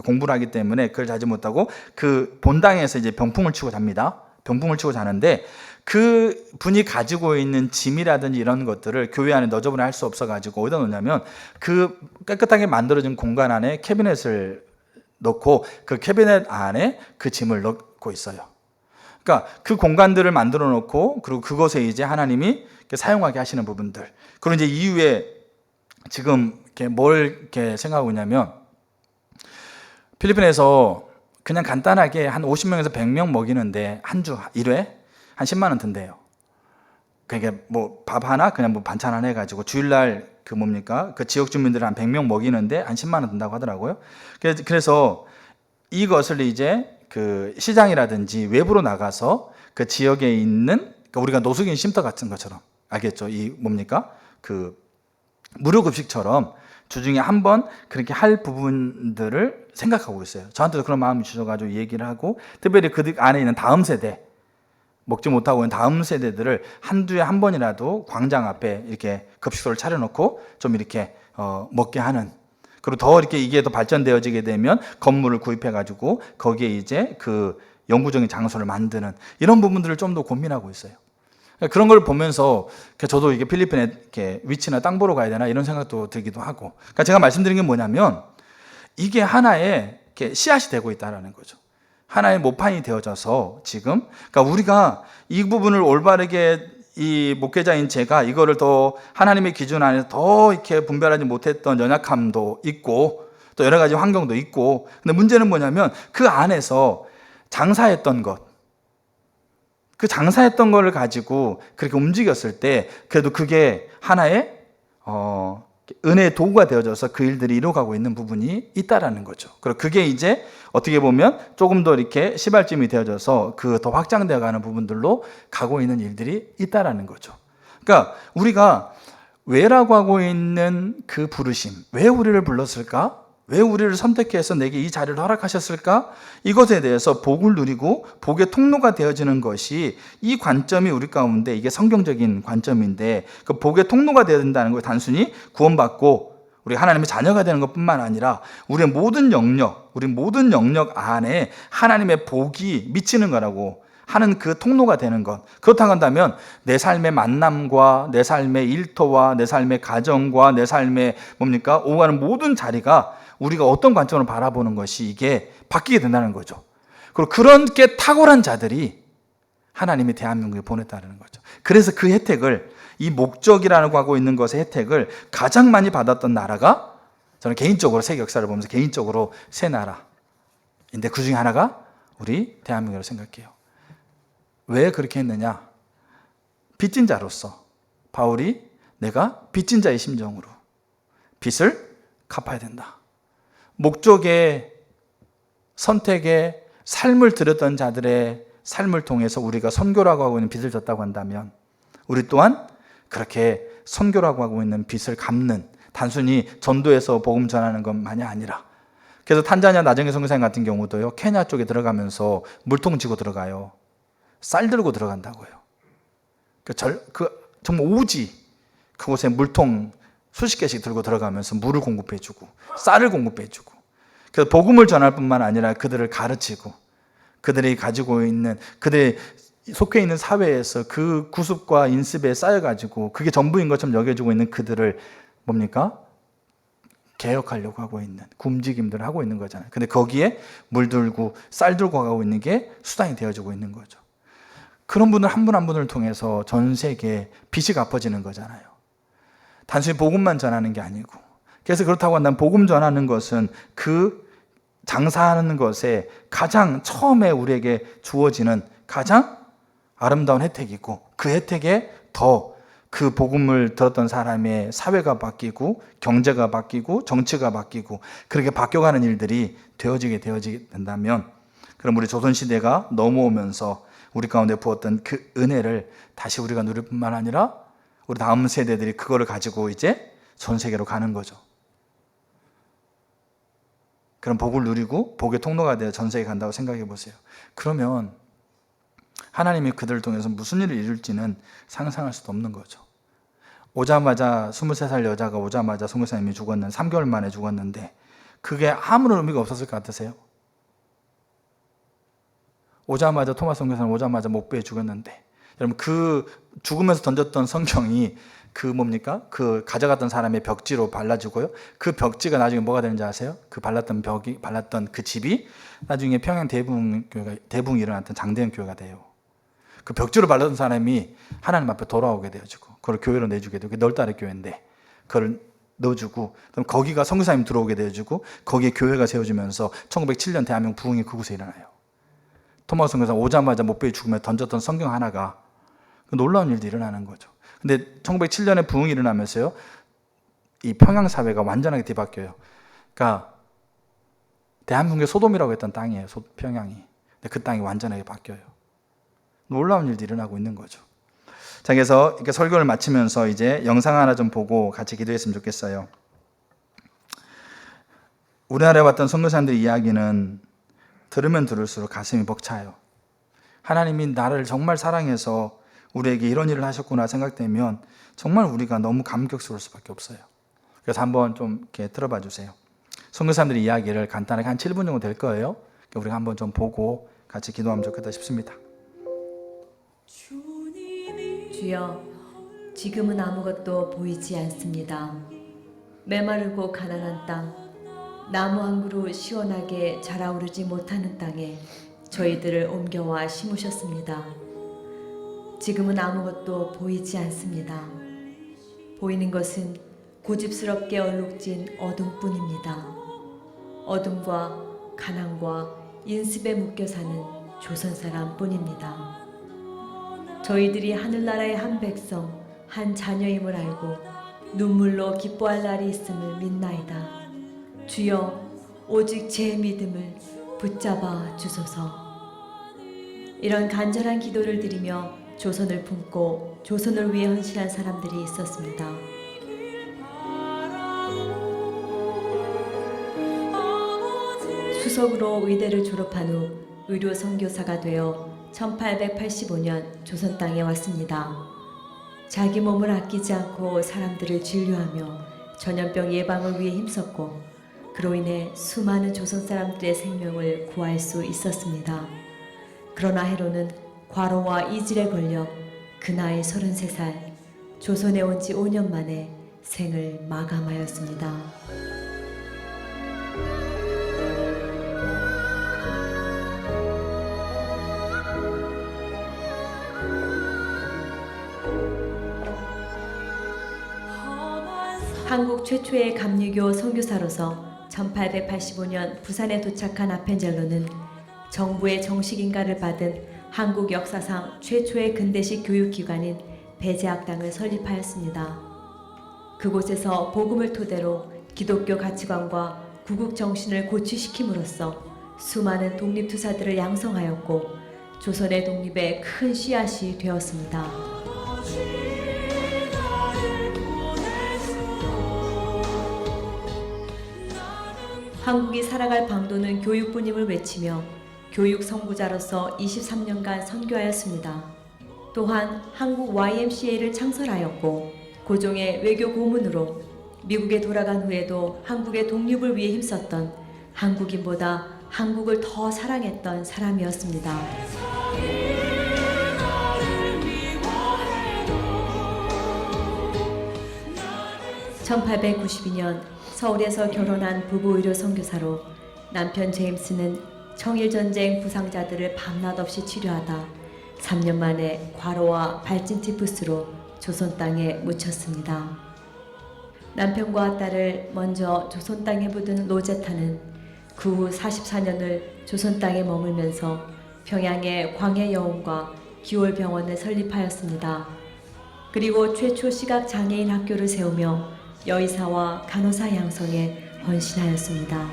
공부를 하기 때문에 그걸 자지 못하고 그 본당에서 이제 병풍을 치고 잡니다. 병풍을 치고 자는데 그 분이 가지고 있는 짐이라든지 이런 것들을 교회 안에 넣어버려 할 수 없어가지고 어디다 놓냐면 그 깨끗하게 만들어진 공간 안에 캐비넷을 넣고 그 캐비넷 안에 그 짐을 넣고 있어요. 그러니까 그 공간들을 만들어 놓고 그리고 그것에 이제 하나님이 사용하게 하시는 부분들. 그리고 이제 이후에 지금 뭘 이렇게 생각하고 있냐면 필리핀에서 그냥 간단하게 한 50명에서 100명 먹이는데 한 주 1회 한 10만 원 든대요. 그러니까 뭐 밥 하나 그냥 뭐 반찬 하나 해가지고 주일날 그 지역 주민들 한 100명 먹이는데 한 10만 원 든다고 하더라고요. 그래서 이것을 이제 그 시장이라든지 외부로 나가서 그 지역에 있는 그러니까 우리가 노숙인 쉼터 같은 것처럼 알겠죠? 그 무료급식처럼 주중에 한 번 그렇게 할 부분들을 생각하고 있어요. 저한테도 그런 마음이 주셔가지고 얘기를 하고 특별히 그 안에 있는 다음 세대 먹지 못하고 있는 다음 세대들을 한두에 한 번이라도 광장 앞에 이렇게 급식소를 차려놓고 좀 이렇게 먹게 하는 그리고 더 이렇게 이게 더 발전되어지게 되면 건물을 구입해가지고 거기에 이제 그 영구적인 장소를 만드는 이런 부분들을 좀 더 고민하고 있어요. 그런 걸 보면서 저도 이게 필리핀에 이렇게 위치나 땅 보러 가야 되나 이런 생각도 들기도 하고. 그러니까 제가 말씀드린 게 뭐냐면 이게 하나의 이렇게 씨앗이 되고 있다는 거죠. 하나의 모판이 되어져서 지금 그러니까 우리가 이 부분을 올바르게 이 목회자인 제가 이거를 더 하나님의 기준 안에서 더 이렇게 분별하지 못했던 연약함도 있고 또 여러 가지 환경도 있고 근데 문제는 뭐냐면 그 안에서 장사했던 것 그 장사했던 거를 가지고 그렇게 움직였을 때 그래도 그게 하나의 은혜의 도구가 되어져서 그 일들이 이루어가고 있는 부분이 있다라는 거죠. 그리고 그게 이제 어떻게 보면 조금 더 이렇게 시발점이 되어져서 그 더 확장되어 가는 부분들로 가고 있는 일들이 있다라는 거죠. 그러니까 우리가 왜라고 하고 있는 그 부르심, 왜 우리를 불렀을까? 왜 우리를 선택해서 내게 이 자리를 허락하셨을까? 이것에 대해서 복을 누리고 복의 통로가 되어지는 것이, 이 관점이 우리 가운데 이게 성경적인 관점인데, 그 복의 통로가 되어야 된다는 걸 단순히 구원받고 우리 하나님의 자녀가 되는 것뿐만 아니라 우리 모든 영역 안에 하나님의 복이 미치는 거라고 하는 그 통로가 되는 것. 그렇다고 한다면 내 삶의 만남과 내 삶의 일터와 내 삶의 가정과 내 삶의 오가는 모든 자리가 우리가 어떤 관점으로 바라보는 것이 이게 바뀌게 된다는 거죠. 그리고 그렇게 탁월한 자들이 하나님이 대한민국에 보냈다는 거죠. 그래서 그 혜택을, 이 목적이라고 하고 있는 것의 혜택을 가장 많이 받았던 나라가, 저는 개인적으로 세계 역사를 보면서 개인적으로 세 나라인데 그 중에 하나가 우리 대한민국이라고 생각해요. 왜 그렇게 했느냐? 빚진 자로서 바울이 내가 빚진 자의 심정으로 빚을 갚아야 된다. 목적의 선택에 삶을 들였던 자들의 삶을 통해서 우리가 선교라고 하고 있는 빚을 졌다고 한다면 우리 또한 그렇게 선교라고 하고 있는 빚을 갚는, 단순히 전도해서 복음 전하는 것만이 아니라, 그래서 탄자니아 나정의 선교사님 같은 경우도요, 케냐 쪽에 들어가면서 물통 지고 들어가요. 쌀 들고 들어간다고요. 정말 오지 그곳에 물통 수십 개씩 들고 들어가면서 물을 공급해주고 쌀을 공급해주고, 그래서 복음을 전할 뿐만 아니라 그들을 가르치고, 그들이 가지고 있는, 그들이 속해 있는 사회에서 그 구습과 인습에 쌓여가지고 그게 전부인 것처럼 여겨지고 있는 그들을 개혁하려고 하고 있는, 움직임들을 하고 있는 거잖아요. 근데 거기에 물 들고 쌀 들고 가고 있는 게 수단이 되어지고 있는 거죠. 그런 분들 한 분 한 분을 통해서 전 세계에 빚이 갚아지는 거잖아요. 단순히 복음만 전하는 게 아니고. 그래서 그렇다고 한다면 복음 전하는 것은 그 장사하는 것에 가장 처음에 우리에게 주어지는 가장 아름다운 혜택이고, 그 혜택에 더 그 복음을 들었던 사람의 사회가 바뀌고 경제가 바뀌고 정치가 바뀌고 그렇게 바뀌어가는 일들이 되어지게 된다면, 그럼 우리 조선시대가 넘어오면서 우리 가운데 부었던 그 은혜를 다시 우리가 누릴 뿐만 아니라 우리 다음 세대들이 그거를 가지고 이제 전 세계로 가는 거죠. 그런 복을 누리고 복의 통로가 되어 전 세계에 간다고 생각해 보세요. 그러면 하나님이 그들을 통해서 무슨 일을 이룰지는 상상할 수도 없는 거죠. 오자마자 23살 여자가 오자마자 선교사님이 3개월 만에 죽었는데 그게 아무런 의미가 없었을 것 같으세요? 오자마자 토마스 선교사님 오자마자 목배에 죽었는데, 여러분 그 죽으면서 던졌던 성경이 그 가져갔던 사람의 벽지로 발라주고요. 그 벽지가 나중에 뭐가 되는지 아세요? 그 발랐던 그 집이 나중에 평양 대붕이 일어났던 장대현 교회가 돼요. 그 벽지로 발랐던 사람이 하나님 앞에 돌아오게 되어지고, 그걸 교회로 내주게 되고, 널따라 교회인데 그걸 넣어주고, 그럼 거기가 선교사님 들어오게 되어지고, 거기에 교회가 세워지면서 1907년 대한민국 부흥이 그곳에 일어나요. 토마스 선교사 오자마자 목배에 죽으며 던졌던 성경 하나가 놀라운 일들이 일어나는 거죠. 근데 1907년에 부흥이 일어나면서요, 이 평양 사회가 완전하게 뒤바뀌어요. 그러니까 대한민국의 소돔이라고 했던 땅이에요, 평양이. 근데 그 땅이 완전하게 바뀌어요. 놀라운 일들이 일어나고 있는 거죠. 자, 그래서 이렇게 설교를 마치면서 이제 영상 하나 좀 보고 같이 기도했으면 좋겠어요. 우리나라에 왔던 선교사님들의 이야기는 들으면 들을수록 가슴이 벅차요. 하나님이 나를 정말 사랑해서 우리에게 이런 일을 하셨구나 생각되면 정말 우리가 너무 감격스러울 수밖에 없어요. 그래서 한번 좀 이렇게 들어봐 주세요. 선교사님들의 이야기를 간단하게 한 7분 정도 될 거예요. 우리가 한번 좀 보고 같이 기도하면 좋겠다 싶습니다. 주여, 지금은 아무것도 보이지 않습니다. 메마르고 가난한 땅, 나무 한 그루 시원하게 자라오르지 못하는 땅에 저희들을 옮겨와 심으셨습니다. 지금은 아무것도 보이지 않습니다. 보이는 것은 고집스럽게 얼룩진 어둠뿐입니다. 어둠과 가난과 인습에 묶여 사는 조선 사람뿐입니다. 저희들이 하늘나라의 한 백성, 한 자녀임을 알고 눈물로 기뻐할 날이 있음을 믿나이다. 주여 오직 제 믿음을 붙잡아 주소서. 이런 간절한 기도를 드리며 조선을 품고 조선을 위해 헌신한 사람들이 있었습니다. 수석으로 의대를 졸업한 후 의료 선교사가 되어 1885년 조선 땅에 왔습니다. 자기 몸을 아끼지 않고 사람들을 진료하며 전염병 예방을 위해 힘썼고 그로 인해 수많은 조선 사람들의 생명을 구할 수 있었습니다. 그러나 헤로는 과로와 이질에 걸려 그 나이 33살 조선에 온 지 5년 만에 생을 마감하였습니다. 한국 최초의 감리교 선교사로서 1885년 부산에 도착한 아펜젤로는 정부의 정식 인가를 받은 한국 역사상 최초의 근대식 교육기관인 배제학당을 설립하였습니다. 그곳에서 복음을 토대로 기독교 가치관과 구국 정신을 고취시킴으로써 수많은 독립투사들을 양성하였고 조선의 독립에 큰 씨앗이 되었습니다. '한국이 살아갈 방도는 교육뿐임을 외치며 교육 선구자로서 23년간 선교하였습니다. 또한 한국 YMCA를 창설하였고 고종의 외교 고문으로 미국에 돌아간 후에도 한국의 독립을 위해 힘썼던 한국인보다 한국을 더 사랑했던 사람이었습니다. 1892년 서울에서 결혼한 부부 의료 선교사로 남편 제임스는 청일전쟁 부상자들을 밤낮 없이 치료하다 3년 만에 과로와 발진 티푸스로 조선 땅에 묻혔습니다. 남편과 딸을 먼저 조선 땅에 묻은 로제타는 그 후 44년을 조선 땅에 머물면서 평양의 광해여원과 기월병원을 설립하였습니다. 그리고 최초 시각장애인 학교를 세우며 여의사와 간호사 양성에 헌신하였습니다.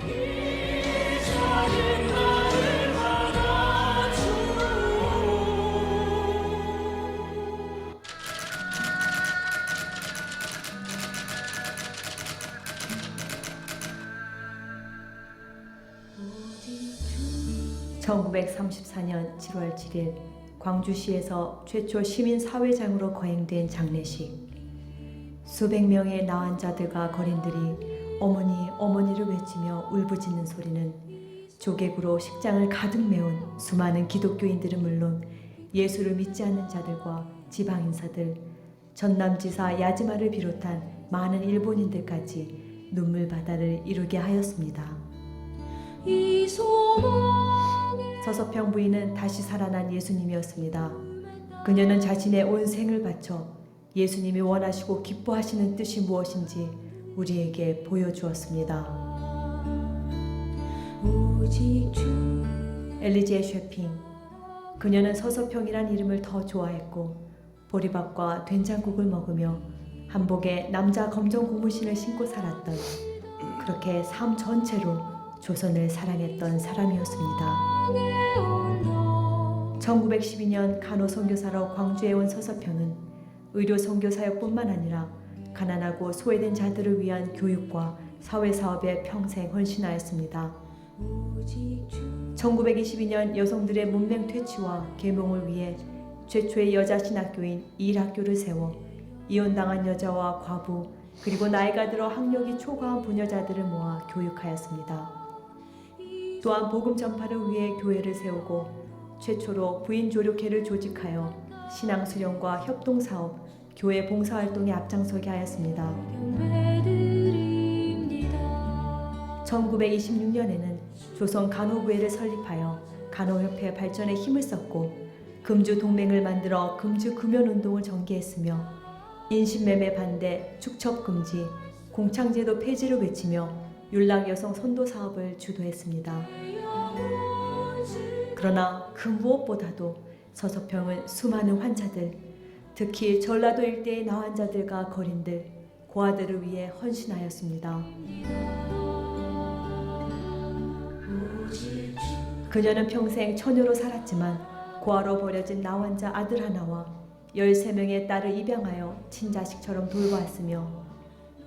(1934년 7월 7일) 광주시에서 최초 시민사회장으로 거행된 장례식. 수백 명의 나환자들과 거린들이 어머니 어머니를 외치며 울부짖는 소리는 조객으로 식장을 가득 메운 수많은 기독교인들은 물론 예수를 믿지 않는 자들과 지방인사들, 전남지사 야지마를 비롯한 많은 일본인들까지 눈물바다를 이루게 하였습니다. 서서평 부인은 다시 살아난 예수님이었습니다. 그녀는 자신의 온 생을 바쳐 예수님이 원하시고 기뻐하시는 뜻이 무엇인지 우리에게 보여주었습니다. 엘리제 쉐핑. 그녀는 서서평이란 이름을 더 좋아했고 보리밥과 된장국을 먹으며 한복에 남자 검정 고무신을 신고 살았던, 그렇게 삶 전체로 조선을 사랑했던 사람이었습니다. 1912년 간호선교사로 광주에 온 서서평은 의료 선교사역뿐만 아니라 가난하고 소외된 자들을 위한 교육과 사회사업에 평생 헌신하였습니다. 1922년 여성들의 문맹 퇴치와 계몽을 위해 최초의 여자 신학교인 이일학교를 세워 이혼당한 여자와 과부 그리고 나이가 들어 학력이 초과한 부녀자들을 모아 교육하였습니다. 또한 복음 전파를 위해 교회를 세우고 최초로 부인 조력회를 조직하여 신앙 수련과 협동 사업, 교회 봉사 활동에 앞장서게 하였습니다. 1926년에는 조선 간호부회를 설립하여 간호협회 발전에 힘을 썼고 금주 동맹을 만들어 금주 금연 운동을 전개했으며 인신매매 반대, 축첩 금지, 공창제도 폐지를 외치며 율락 여성 선도 사업을 주도했습니다. 그러나 그 무엇보다도 서서평은 수많은 환자들, 특히 전라도 일대의 나환자들과 거린들, 고아들을 위해 헌신하였습니다. 그녀는 평생 처녀로 살았지만 고아로 버려진 나환자 아들 하나와 13명의 딸을 입양하여 친자식처럼 돌보았으며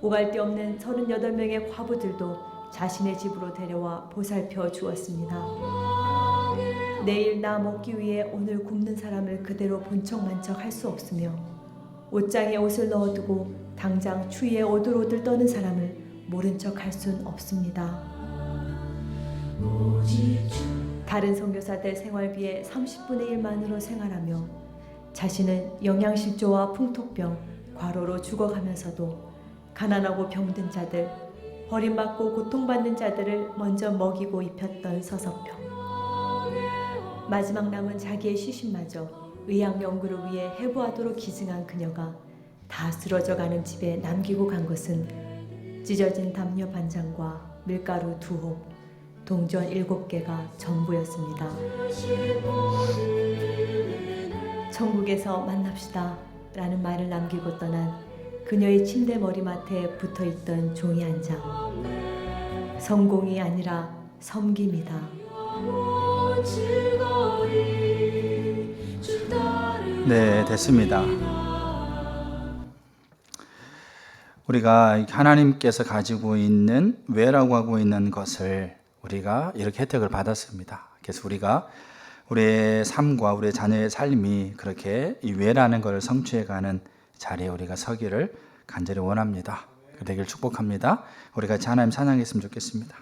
오갈 데 없는 38명의 과부들도 자신의 집으로 데려와 보살펴 주었습니다. 내일 나 먹기 위해 오늘 굶는 사람을 그대로 본척만척 할 수 없으며 옷장에 옷을 넣어두고 당장 추위에 오들오들 떠는 사람을 모른 척 할 순 없습니다. 다른 선교사들 생활비의 30분의 1만으로 생활하며 자신은 영양실조와 풍토병, 과로로 죽어가면서도 가난하고 병든 자들, 버림받고 고통받는 자들을 먼저 먹이고 입혔던 서석병. 마지막 남은 자기의 시신마저 의학 연구를 위해 해부하도록 기증한 그녀가 다 쓰러져가는 집에 남기고 간 것은 찢어진 담요 반장과 밀가루 2홉, 동전 7개가 전부였습니다. 천국에서 만납시다 라는 말을 남기고 떠난 그녀의 침대 머리맡에 붙어있던 종이 한 장. 성공이 아니라 섬김이다. 네, 됐습니다. 우리가 하나님께서 가지고 있는 외라고 하고 있는 것을 우리가 이렇게 혜택을 받았습니다. 그래서 우리가 우리의 삶과 우리의 자녀의 삶이 그렇게 이 외라는 것을 성취해가는 자리에 우리가 서기를 간절히 원합니다. 되길 축복합니다. 우리 같이 하나님 찬양했으면 좋겠습니다.